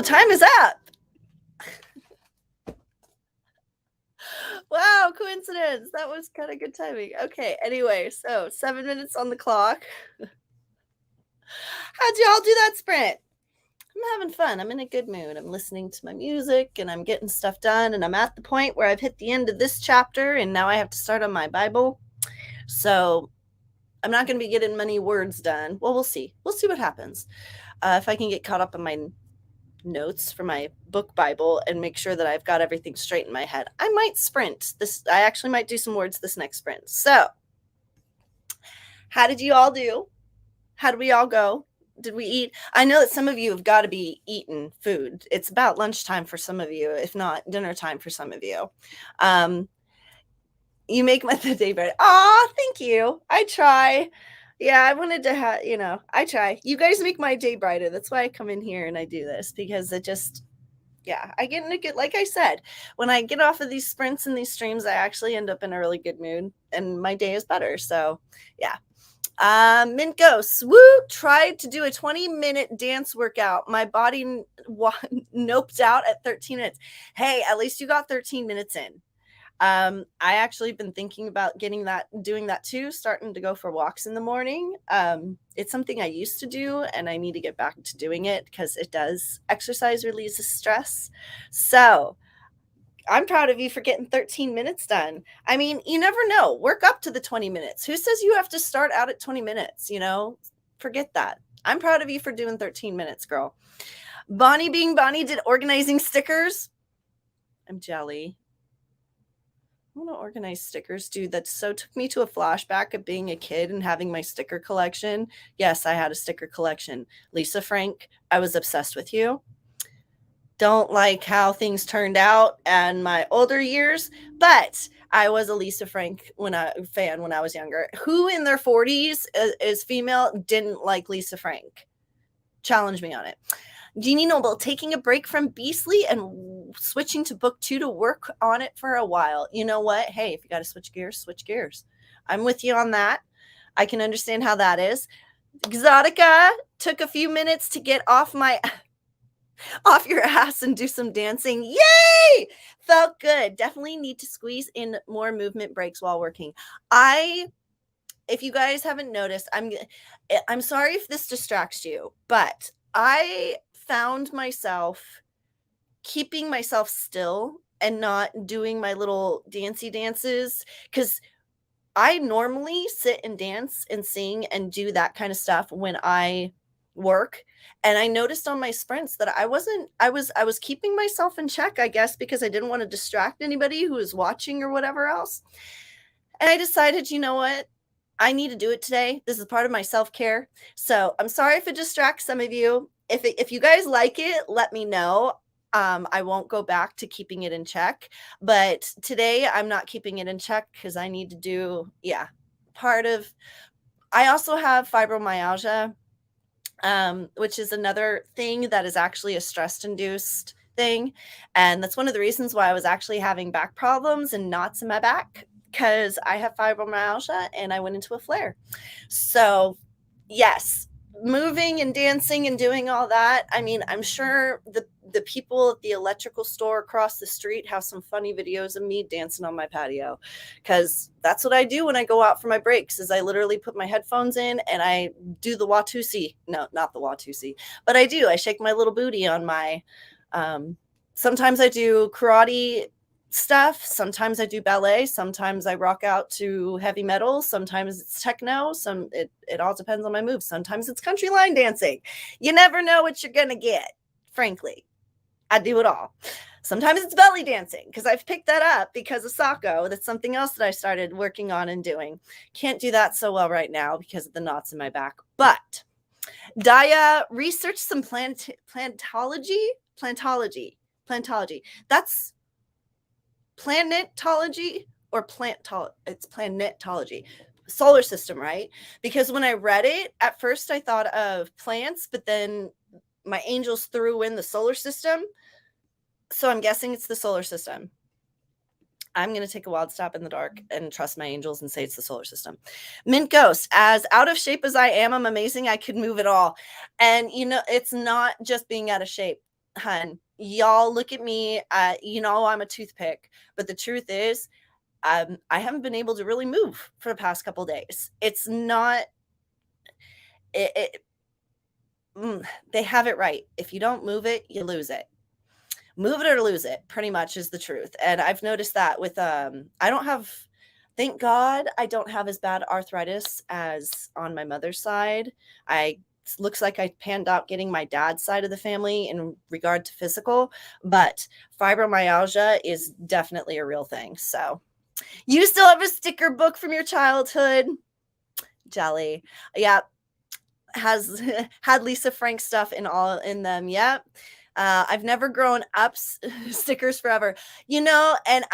time is up. Wow, coincidence. That was kind of good timing. Okay, anyway, so 7 minutes on the clock. How'd y'all do that sprint? I'm having fun. I'm in a good mood. I'm listening to my music and I'm getting stuff done. And I'm at the point where I've hit the end of this chapter and now I have to start on my Bible. So I'm not going to be getting many words done. Well, we'll see. We'll see what happens. If I can get caught up on my notes for my book Bible and make sure that I've got everything straight in my head, I might sprint this. I actually might do some words this next sprint. So how did you all do? How did we all go? Did we eat? I know that some of you have got to be eating food. It's about lunchtime for some of you, if not dinner time for some of you. You make my day brighter. Aw, thank you. I try. Yeah, I wanted to have, I try. You guys make my day brighter. That's why I come in here and I do this, because it just, yeah, I get in a good, like I said, when I get off of these sprints and these streams, I actually end up in a really good mood and my day is better. So, yeah. Mint Ghosts, woo, tried to do a 20-minute dance workout. My body noped out at 13 minutes. Hey, at least you got 13 minutes in. I actually been thinking about doing that too, starting to go for walks in the morning. It's something I used to do and I need to get back to doing it because it does exercise releases stress. So I'm proud of you for getting 13 minutes done. I mean, you never know. Work up to the 20 minutes. Who says you have to start out at 20 minutes? Forget that. I'm proud of you for doing 13 minutes, girl. Bonnie being Bonnie did organizing stickers. I'm jelly. I want to organize stickers, dude. That so took me to a flashback of being a kid and having my sticker collection. Yes, I had a sticker collection. Lisa Frank, I was obsessed with you. Don't like how things turned out in my older years, but I was a Lisa Frank fan when I was younger. Who in their 40s is female didn't like Lisa Frank? Challenge me on it. Jeannie Noble, taking a break from Beastly and switching to book 2 to work on it for a while. You know what? Hey, if you got to switch gears, switch gears. I'm with you on that. I can understand how that is. Exotica took a few minutes to get off your ass and do some dancing. Yay! Felt good. Definitely need to squeeze in more movement breaks while working. If you guys haven't noticed, I'm sorry if this distracts you, but I found myself keeping myself still and not doing my little dancey dances, because I normally sit and dance and sing and do that kind of stuff when I work. And I noticed on my sprints that I was keeping myself in check, I guess, because I didn't want to distract anybody who was watching or whatever else. And I decided, you know what? I need to do it today. This is part of my self-care. So I'm sorry if it distracts some of you. If you guys like it, let me know. I won't go back to keeping it in check. But today I'm not keeping it in check because I need to do, I also have fibromyalgia, which is another thing that is actually a stress-induced thing. And that's one of the reasons why I was actually having back problems and knots in my back, because I have fibromyalgia and I went into a flare. So, yes, moving and dancing and doing all that. I mean, I'm sure the people at the electrical store across the street have some funny videos of me dancing on my patio, because that's what I do when I go out for my breaks. Is I literally put my headphones in and I do the Watusi. No, not the Watusi, but I shake my little booty on my sometimes I do karate stuff, sometimes I do ballet, sometimes I rock out to heavy metal, sometimes it's techno, it all depends on my moves. Sometimes it's country line dancing. You never know what you're gonna get. Frankly, I do it all. Sometimes it's belly dancing, because I've picked that up because of Sako. That's something else that I started working on and doing. Can't do that so well right now because of the knots in my back. But Daya researched some plantology. That's planetology or it's planetology. Solar system, right? Because when I read it, at first I thought of plants, but then my angels threw in the solar system. So I'm guessing it's the solar system. I'm going to take a wild stop in the dark and trust my angels and say it's the solar system. Mint Ghost, as out of shape as I am, I'm amazing. I could move it all. And, you know, it's not just being out of shape, hun. Y'all look at me. You know, I'm a toothpick. But the truth is, I haven't been able to really move for the past couple days. It's not, it, they have it right. If you don't move it, you lose it. Move it or lose it, pretty much is the truth. And I've noticed that with I don't have, thank God I don't have as bad arthritis as on my mother's side. I looks like I panned out getting my dad's side of the family in regard to physical, but fibromyalgia is definitely a real thing. So you still have a sticker book from your childhood? Jelly. Yeah. Has had Lisa Frank stuff in them. Yep. I've never grown up stickers forever, you know, and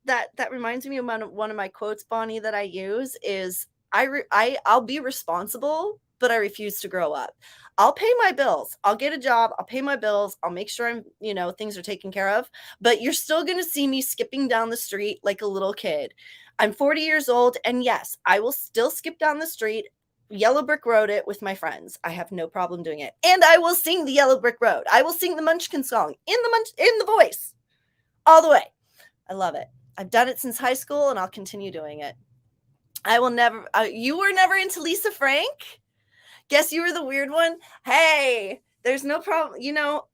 that reminds me of one of my quotes, Bonnie, that I use is I'll be responsible, but I refuse to grow up. I'll pay my bills. I'll get a job. I'll pay my bills. I'll make sure I'm, you know, things are taken care of, but you're still going to see me skipping down the street like a little kid. I'm 40 years old, and yes, I will still skip down the street, Yellow Brick Road it with my friends. I have no problem doing it. And I will sing the Yellow Brick Road. I will sing the Munchkin song in the voice all the way. I love it. I've done it since high school and I'll continue doing it. I will never, you were never into Lisa Frank? Guess you were the weird one? Hey, there's no problem. You know,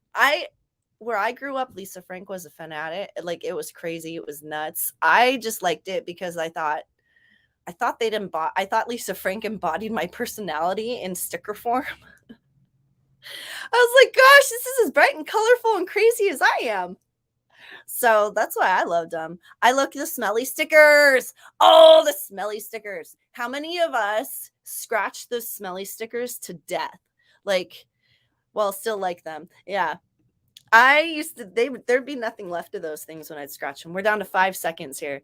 where I grew up, Lisa Frank was a fanatic. Like, it was crazy. It was nuts. I just liked it because I thought I thought Lisa Frank embodied my personality in sticker form. I was like, gosh, this is as bright and colorful and crazy as I am. So that's why I loved them. I look the smelly stickers. Oh, the smelly stickers. How many of us scratch those smelly stickers to death? Like, well, still like them. Yeah. I used to, there'd be nothing left of those things when I'd scratch them. We're down to 5 seconds here.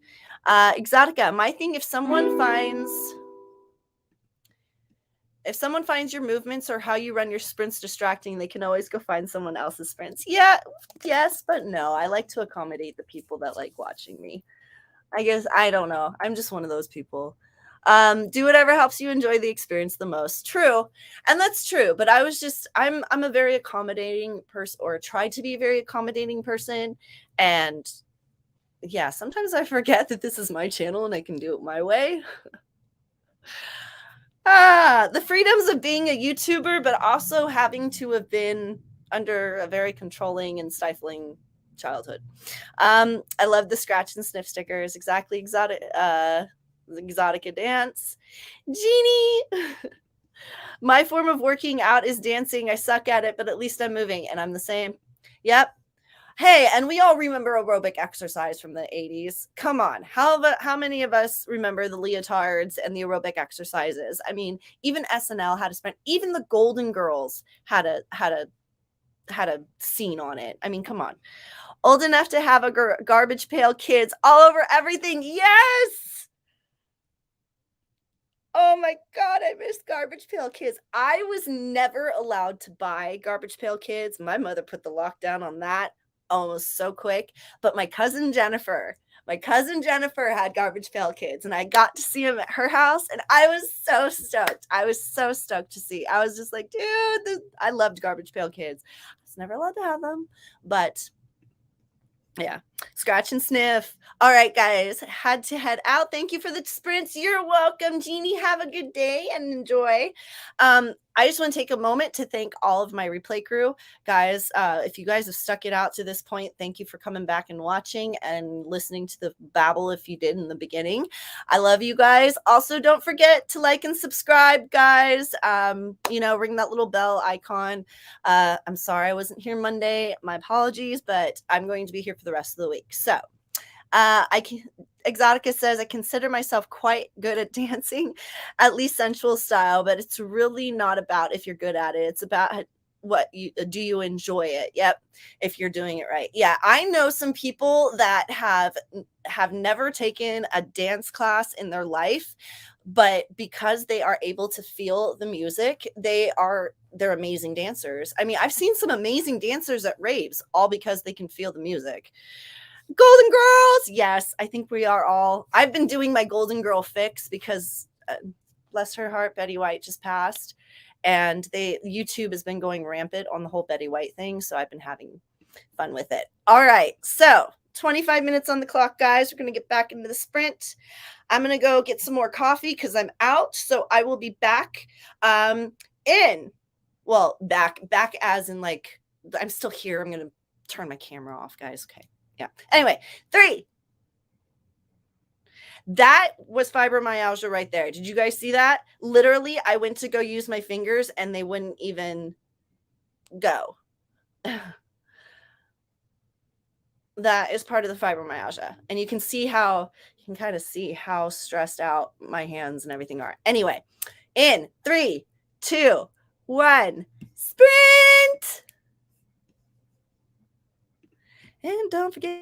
Exotica, my thing, if someone finds your movements or how you run your sprints distracting, they can always go find someone else's sprints. Yeah, yes, but no. I like to accommodate the people that like watching me. I guess, I don't know. I'm just one of those people. Do whatever helps you enjoy the experience the most. True. And that's true. But I'm a very accommodating person, or try to be a very accommodating person. And yeah, sometimes I forget that this is my channel and I can do it my way. The freedoms of being a YouTuber, but also having to have been under a very controlling and stifling childhood. I love the scratch and sniff stickers. Exactly. Exotica dance. Jeannie. My form of working out is dancing. I suck at it, but at least I'm moving, and I'm the same. Yep. Hey, and we all remember aerobic exercise from the 80s. Come on. How many of us remember the leotards and the aerobic exercises? I mean, even SNL had a spend, even the Golden Girls had a scene on it. I mean, come on. Old enough to have a Garbage Pail Kids all over everything. Yes. Oh my God, I miss Garbage Pail Kids. I was never allowed to buy Garbage Pail Kids. My mother put the lockdown on that almost so quick. But my cousin Jennifer had Garbage Pail Kids, and I got to see them at her house, and I was so stoked. I was so stoked to see. I was just like, dude, I loved Garbage Pail Kids. I was never allowed to have them, but yeah, scratch and sniff. All right, guys, had to head out. Thank you for the sprints. You're welcome, Jeannie. Have a good day and enjoy. I just want to take a moment to thank all of my replay crew, guys. If you guys have stuck it out to this point, thank you for coming back and watching and listening to the babble if you did in the beginning. I love you guys. Also, don't forget to like and subscribe, guys. You know, ring that little bell icon. I'm sorry I wasn't here Monday. My apologies, but I'm going to be here for the rest of the week. So Exotica says, I consider myself quite good at dancing, at least sensual style, but it's really not about if you're good at it. It's about do you enjoy it? Yep. If you're doing it right. Yeah. I know some people that have never taken a dance class in their life, but because they are able to feel the music, they are they're amazing dancers. I mean, I've seen some amazing dancers at raves, all because they can feel the music. Golden Girls, yes, I think we are all. I've been doing my Golden Girl fix because, bless her heart, Betty White just passed, and YouTube has been going rampant on the whole Betty White thing, so I've been having fun with it. All right, so 25 minutes on the clock, guys. We're going to get back into the sprint. I'm going to go get some more coffee because I'm out. So I will be back back as in like, I'm still here. I'm going to turn my camera off, guys. Okay. Yeah. Anyway, 3. That was fibromyalgia right there. Did you guys see that? Literally, I went to go use my fingers and they wouldn't even go. That is part of the fibromyalgia. And you can kind of see how stressed out my hands and everything are. Anyway, in 3, 2, 1, sprint. And don't forget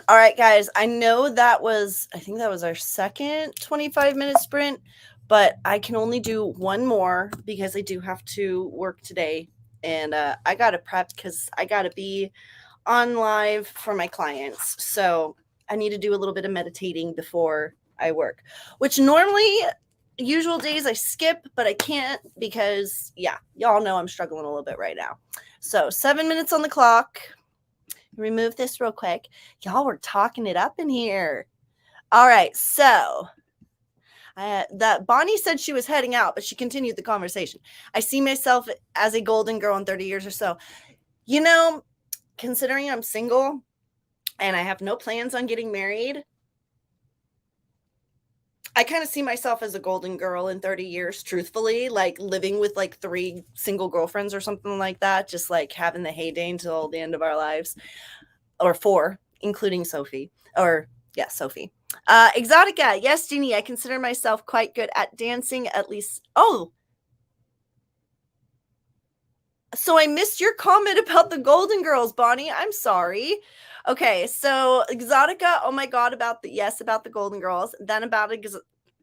All right, guys, I know I think that was our second 25-minute sprint, but I can only do one more because I do have to work today. And I got to prep because I got to be on live for my clients. So I need to do a little bit of meditating before I work, which normally usual days I skip, but I can't because, yeah, y'all know I'm struggling a little bit right now. So 7 minutes on the clock. Remove this real quick. Y'all were talking it up in here. All right, so that Bonnie said she was heading out, but she continued the conversation. I see myself as a golden girl in 30 years or so. You know, considering I'm single and I have no plans on getting married, I kind of see myself as a golden girl in 30 years, truthfully, like living with like 3 single girlfriends or something like that, just like having the heyday until the end of our lives, or 4, including Sophie, or yeah, Sophie. Exotica, yes, Jeannie, I consider myself quite good at dancing, at least. Oh, so I missed your comment about the Golden Girls, Bonnie. I'm sorry. Okay, so Exotica, oh my God, about the Golden Girls, then about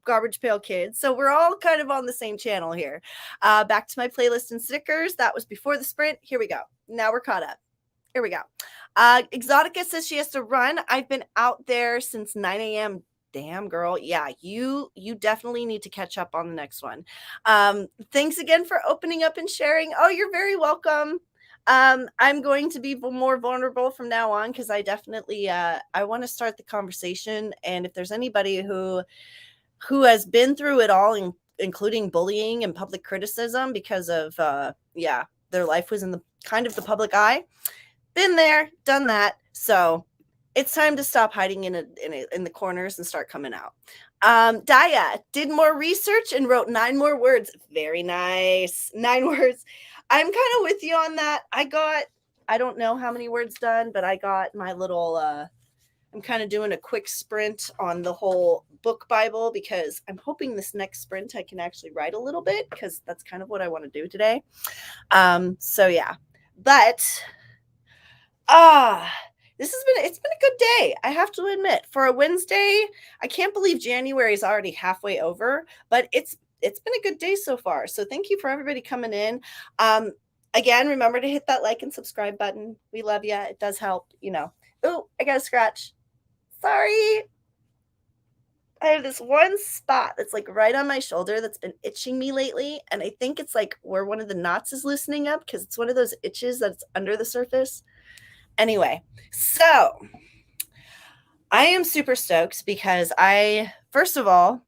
Garbage Pail Kids. So we're all kind of on the same channel here. Back to my playlist and stickers. That was before the sprint. Here we go. Now we're caught up. Here we go. Exotica says she has to run. I've been out there since 9 a.m. Damn, girl. Yeah, you definitely need to catch up on the next one. Thanks again for opening up and sharing. Oh, you're very welcome. I'm going to be more vulnerable from now on because I definitely I want to start the conversation. And if there's anybody who has been through it all, including bullying and public criticism because of their life was in the kind of the public eye. Been there, done that. So it's time to stop hiding in the corners and start coming out. Daya did more research and wrote 9 more words. Very nice. 9 words. I'm kind of with you on that. I don't know how many words done, but I got my little, I'm kind of doing a quick sprint on the whole book Bible because I'm hoping this next sprint I can actually write a little bit because that's kind of what I want to do today. So yeah, but it's been a good day. I have to admit, for a Wednesday, I can't believe January is already halfway over, but it's been a good day so far. So thank you for everybody coming in. Again, remember to hit that like and subscribe button. We love you. It does help, Oh, I got a scratch. Sorry. I have this one spot that's like right on my shoulder that's been itching me lately. And I think it's like where one of the knots is loosening up because it's one of those itches that's under the surface. Anyway, so I am super stoked because first of all,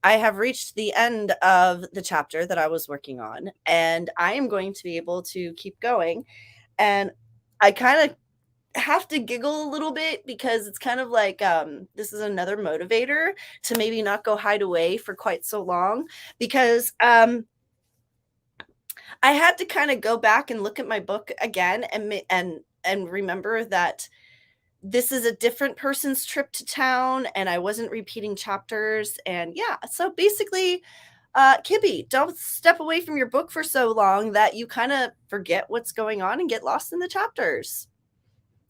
I have reached the end of the chapter that I was working on, and I am going to be able to keep going. And I kind of have to giggle a little bit because it's kind of like this is another motivator to maybe not go hide away for quite so long because I had to kind of go back and look at my book again and remember that this is a different person's trip to town and I wasn't repeating chapters. And yeah, so basically, Kibby, don't step away from your book for so long that you kind of forget what's going on and get lost in the chapters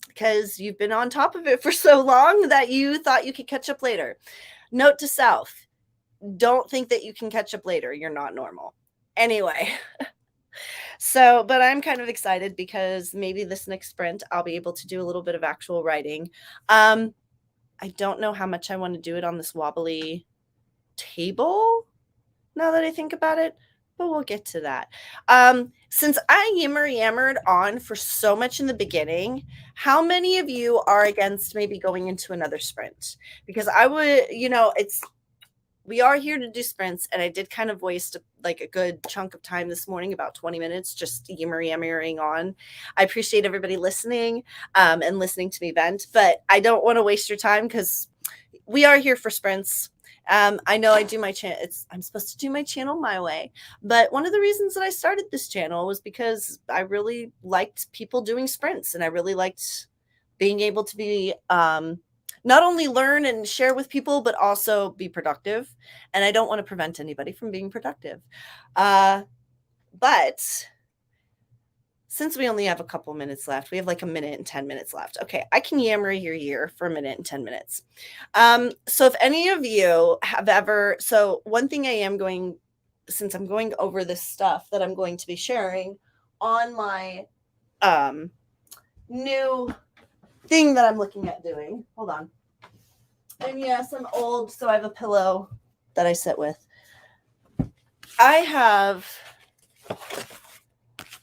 because you've been on top of it for so long that you thought you could catch up later. Note to self, don't think that you can catch up later. You're not normal. Anyway. So, but I'm kind of excited because maybe this next sprint, I'll be able to do a little bit of actual writing. I don't know how much I want to do it on this wobbly table now that I think about it, but we'll get to that. Since I yammered on for so much in the beginning, how many of you are against maybe going into another sprint? Because I would, we are here to do sprints, and I did kind of waste like a good chunk of time this morning, about 20 minutes, just yammering on. I appreciate everybody listening and listening to me vent, but I don't want to waste your time because we are here for sprints. I know I do my channel. I'm supposed to do my channel my way, but one of the reasons that I started this channel was because I really liked people doing sprints, and I really liked being able to be not only learn and share with people, but also be productive. And I don't want to prevent anybody from being productive. But since we only have a couple minutes left, we have like a minute and 10 minutes left. Okay, I can yammer your ear for a minute and 10 minutes. So if any of you have ever, so one thing I am going, since I'm going over this stuff that I'm going to be sharing on my new thing that I'm looking at doing. Hold on. And yes, I'm old, so I have a pillow that I sit with. I have,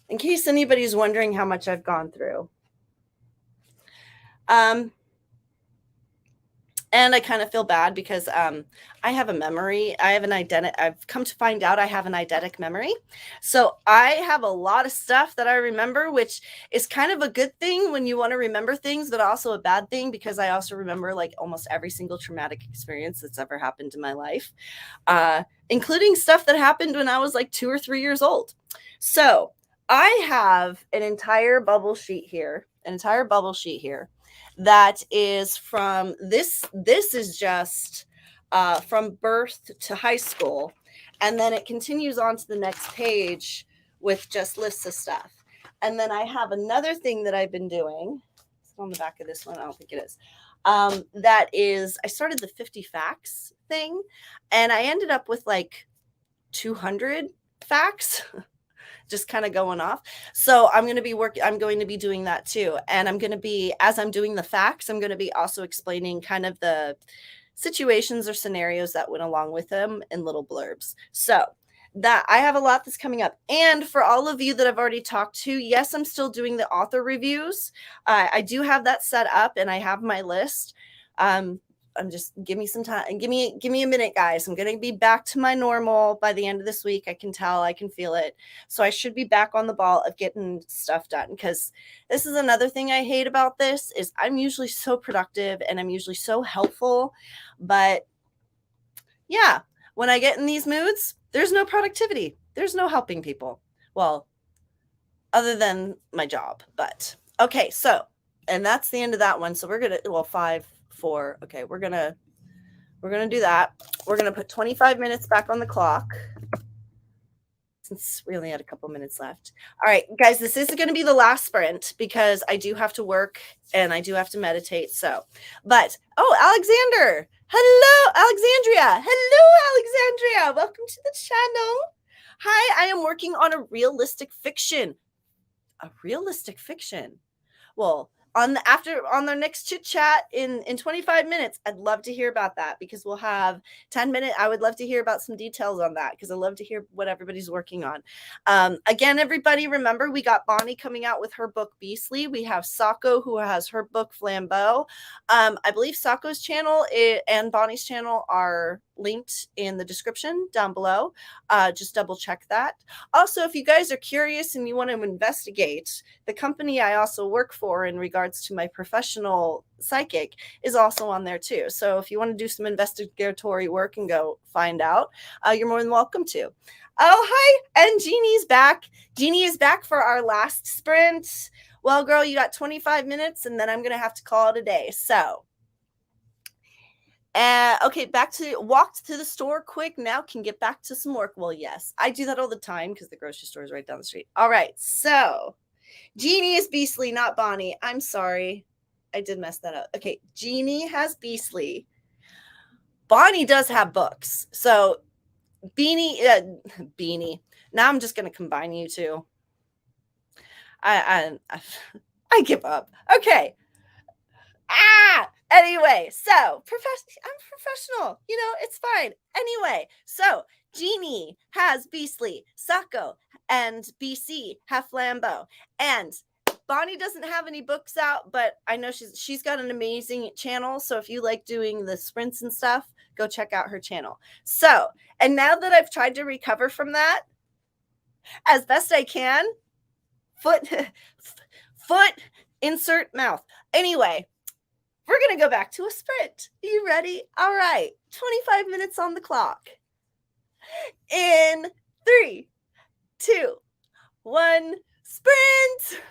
in case anybody's wondering how much I've gone through, and I kind of feel bad because I have a memory. I have an eidetic. I've come to find out I have an eidetic memory. So I have a lot of stuff that I remember, which is kind of a good thing when you want to remember things, but also a bad thing because I also remember like almost every single traumatic experience that's ever happened in my life, including stuff that happened when I was like 2 or 3 years old. So I have an entire bubble sheet here, that is from this is just from birth to high school, and then it continues on to the next page with just lists of stuff. And then I have another thing that I've been doing. It's on the back of this one. I don't think it is. That is, I started the 50 facts thing, and I ended up with like 200 facts just kind of going off. So I'm going to be doing that too. And I'm going to be, as I'm doing the facts, I'm going to be also explaining kind of the situations or scenarios that went along with them in little blurbs. So that I have a lot that's coming up. And for all of you that I've already talked to, yes, I'm still doing the author reviews. I do have that set up and I have my list. I'm just, give me some time, give me a minute, guys. I'm going to be back to my normal by the end of this week. I can tell, I can feel it. So I should be back on the ball of getting stuff done, because this is another thing I hate about this is I'm usually so productive and I'm usually so helpful, but yeah, when I get in these moods, there's no productivity. There's no helping people. Well, other than my job, but okay. So, and that's the end of that one. So we're going to, well, 5, 4. Okay. We're going to do that. We're going to put 25 minutes back on the clock since we only had a couple minutes left. All right, guys, this is going to be the last sprint because I do have to work and I do have to meditate. So, but, oh, Alexander. Hello, Alexandria. Hello, Alexandria. Welcome to the channel. Hi, I am working on a realistic fiction. A realistic fiction. Well, on the next chit chat in 25 minutes, I'd love to hear about that, because we'll have 10 minutes. I would love to hear about some details on that, because I love to hear what everybody's working on. Again, everybody, remember, we got Bonnie coming out with her book Beastly. We have Sako, who has her book Flambeau. I believe Sako's channel and Bonnie's channel are linked in the description down below. Just double check that. Also, if you guys are curious and you want to investigate, the company I also work for in regards to my professional psychic is also on there too. So if you want to do some investigatory work and go find out, you're more than welcome to. Oh, hi. And Jeannie's back. Jeannie is back for our last sprint. Well, girl, you got 25 minutes and then I'm going to have to call it a day. So okay, back to walked to the store quick. Now can get back to some work. Well, yes, I do that all the time because the grocery store is right down the street. All right, so Jeannie is Beastly, not Bonnie. I'm sorry, I did mess that up. Okay, Jeannie has Beastly. Bonnie does have books. So Beanie. Now I'm just gonna combine you two. I give up. Okay. Anyway, so I'm professional, it's fine. Anyway, so Jeannie has Beastly, Sako and BC have Flambeau, and Bonnie doesn't have any books out, but I know she's got an amazing channel. So if you like doing the sprints and stuff, go check out her channel. So, and now that I've tried to recover from that as best I can, foot insert mouth. Anyway, we're going to go back to a sprint. Are you ready? All right. 25 minutes on the clock. In 3, 2, 1, sprint.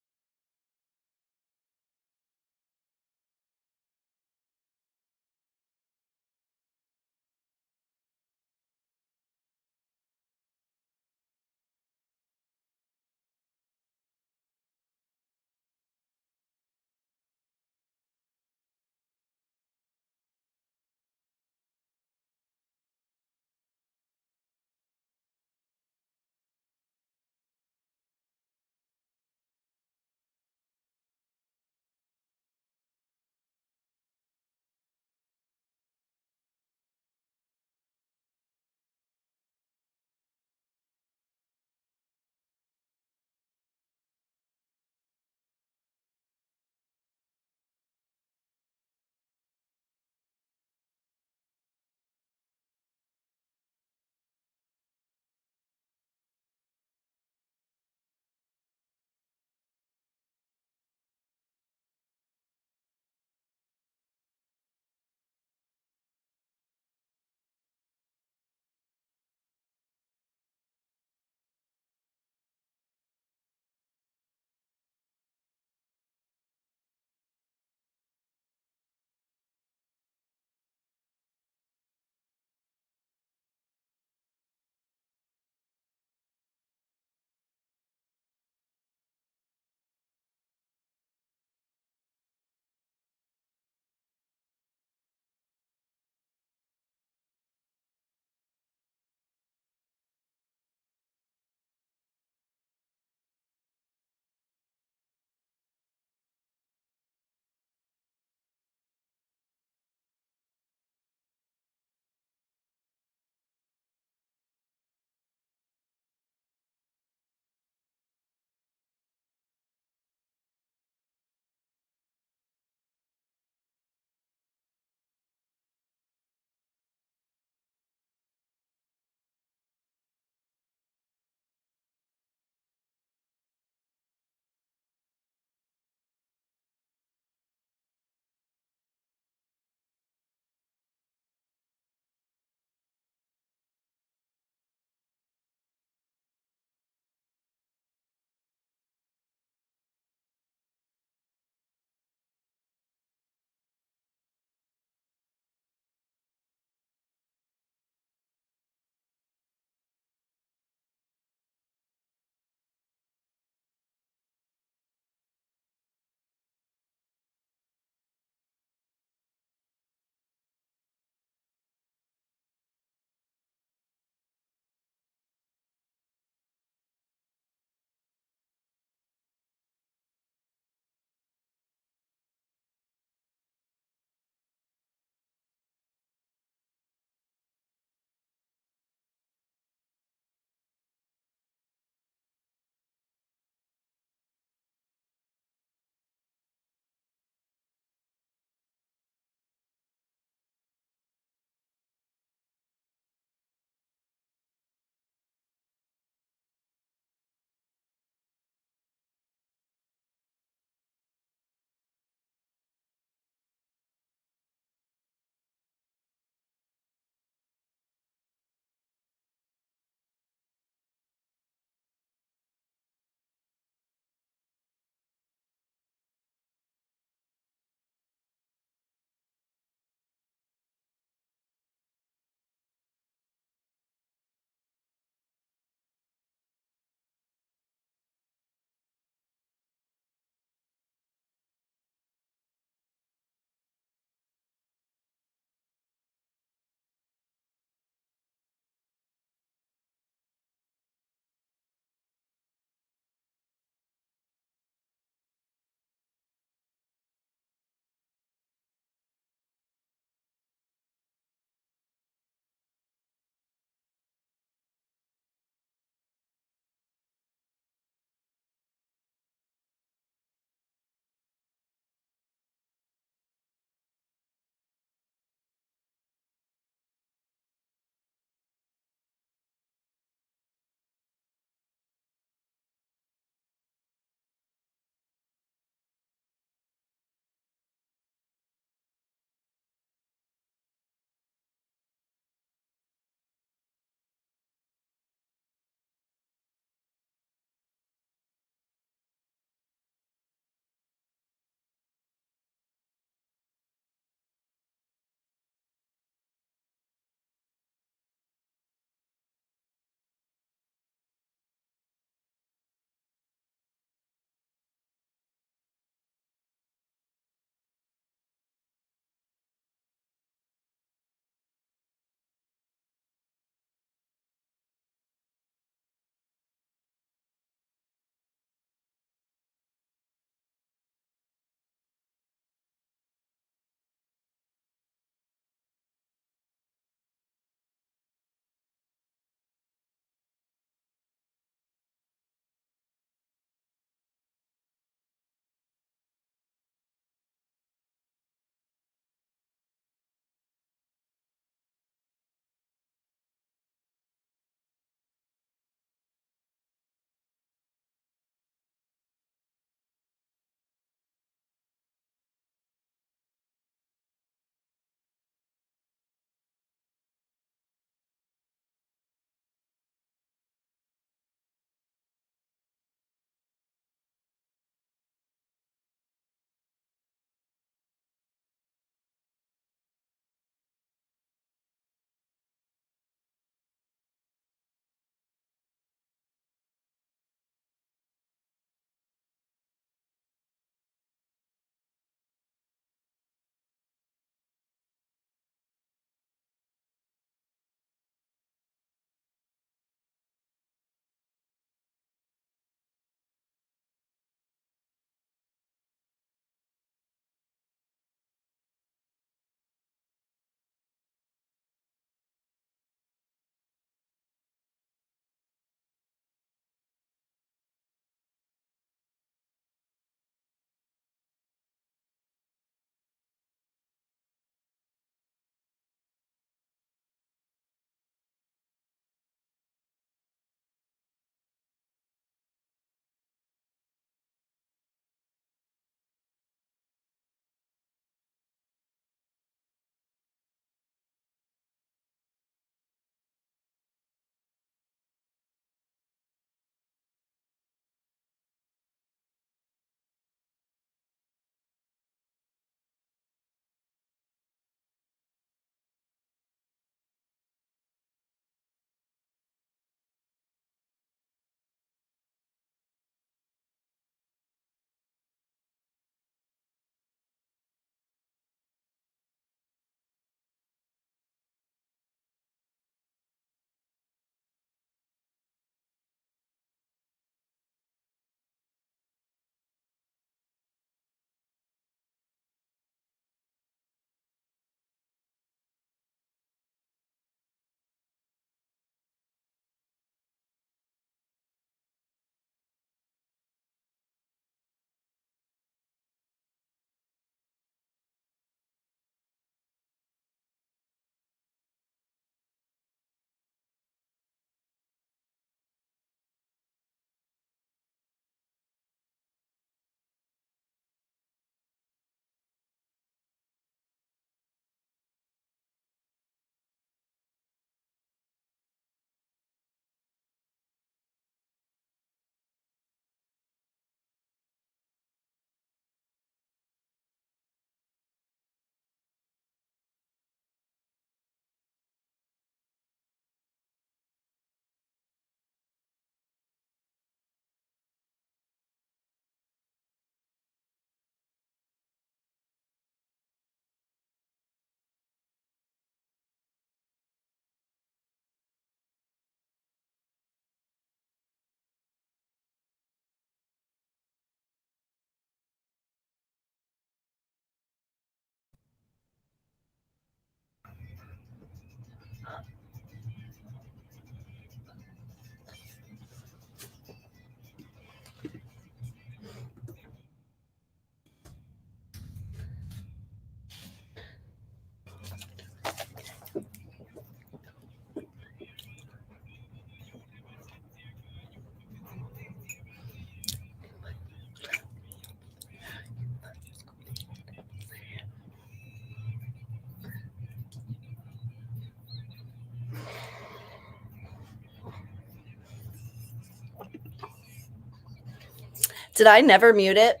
Did I never mute it?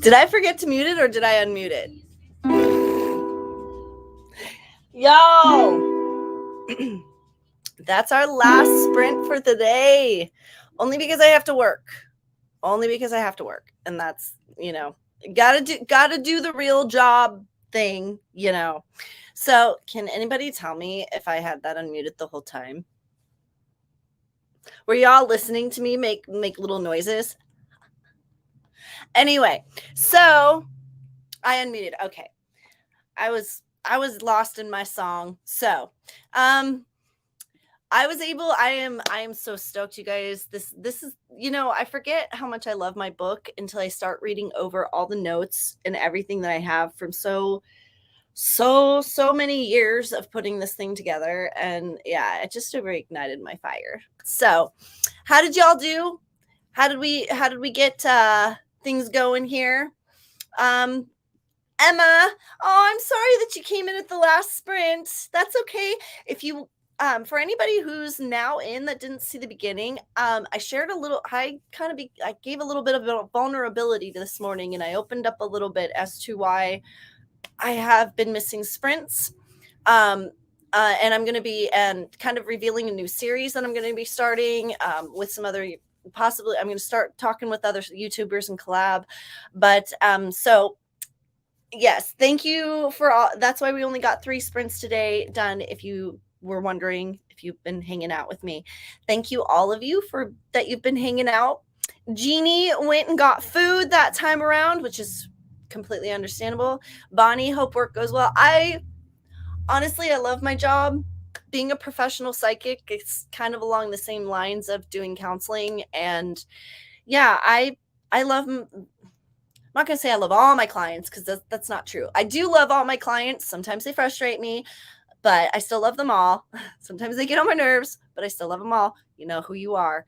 Did I forget to mute it or did I unmute it? Yo! That's our last sprint for the day. Only because I have to work. Only because I have to work. And that's, you know, gotta do the real job thing, you know. So can anybody tell me if I had that unmuted the whole time? Were y'all listening to me make little noises? Anyway, so I unmuted. Okay. I was lost in my song. So, I was able, I am so stoked, you guys. This is, you know, I forget how much I love my book until I start reading over all the notes and everything that I have from so many years of putting this thing together. And yeah, it just reignited my fire. So how did y'all do? How did we get things going here? Emma, oh, I'm sorry that you came in at the last sprint. That's okay. If you for anybody who's now in that didn't see the beginning, I shared a little, I gave a little bit of vulnerability this morning, and I opened up a little bit as to why I have been missing sprints. And I'm going to be kind of revealing a new series that I'm going to be starting with some other, possibly I'm going to start talking with other YouTubers and collab. But so yes, thank you for all. That's why we only got 3 sprints today done. If you were wondering, if you've been hanging out with me, thank you all of you for that. You've been hanging out. Jeannie went and got food that time around, which is completely understandable. Bonnie, hope work goes well. Honestly, I love my job. Being a professional psychic, it's kind of along the same lines of doing counseling. And yeah, I love, I'm not going to say I love all my clients, because that's not true. I do love all my clients. Sometimes they frustrate me, but I still love them all. Sometimes they get on my nerves, but I still love them all. You know who you are.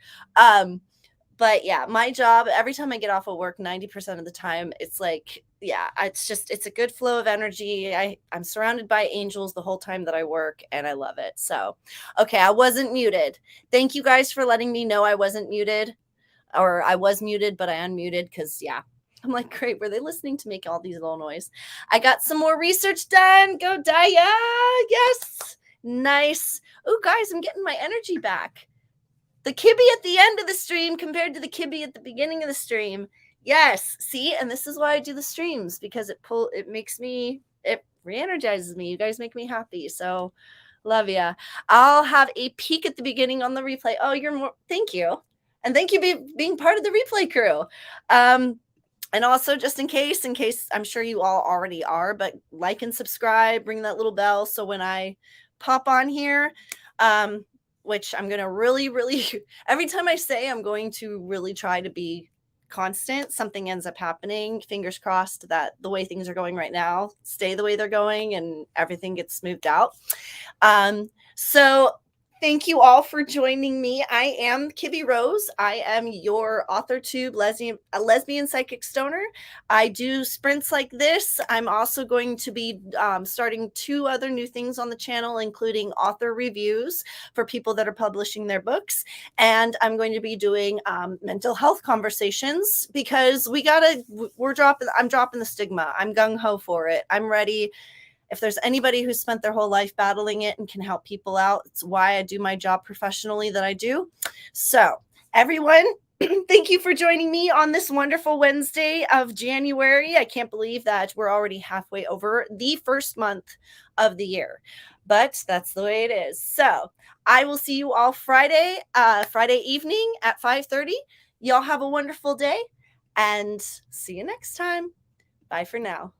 But yeah, my job, every time I get off of work, 90% of the time, it's like, yeah, it's a good flow of energy. I'm surrounded by angels the whole time that I work, and I love it. So, okay, I wasn't muted. Thank you guys for letting me know I wasn't muted, or I was muted, but I unmuted, because yeah, I'm like, great, were they listening to make all these little noise? I got some more research done. Go Daya. Yes. Nice. Oh, guys, I'm getting my energy back. The Kibby at the end of the stream compared to the Kibby at the beginning of the stream. Yes. See, and this is why I do the streams, because it re-energizes me. You guys make me happy. So love ya. I'll have a peek at the beginning on the replay. Oh, thank you. And thank you being part of the replay crew. And also, just in case, I'm sure you all already are, but like and subscribe, ring that little bell, so when I pop on here, which I'm going to really, every time I say I'm going to really try to be constant, something ends up happening. Fingers crossed that the way things are going right now stay the way they're going and everything gets smoothed out. So thank you all for joining me. I am KibbyRose. I am your Authortube lesbian psychic stoner. I do sprints like this. I'm also going to be starting 2 other new things on the channel, including author reviews for people that are publishing their books. And I'm going to be doing mental health conversations, because I'm dropping the stigma. I'm gung-ho for it. I'm ready. If there's anybody who's spent their whole life battling it and can help people out, it's why I do my job professionally that I do. So everyone, thank you for joining me on this wonderful Wednesday of January. I can't believe that we're already halfway over the first month of the year, but that's the way it is. So I will see you all Friday evening at 5:30. Y'all have a wonderful day, and see you next time. Bye for now.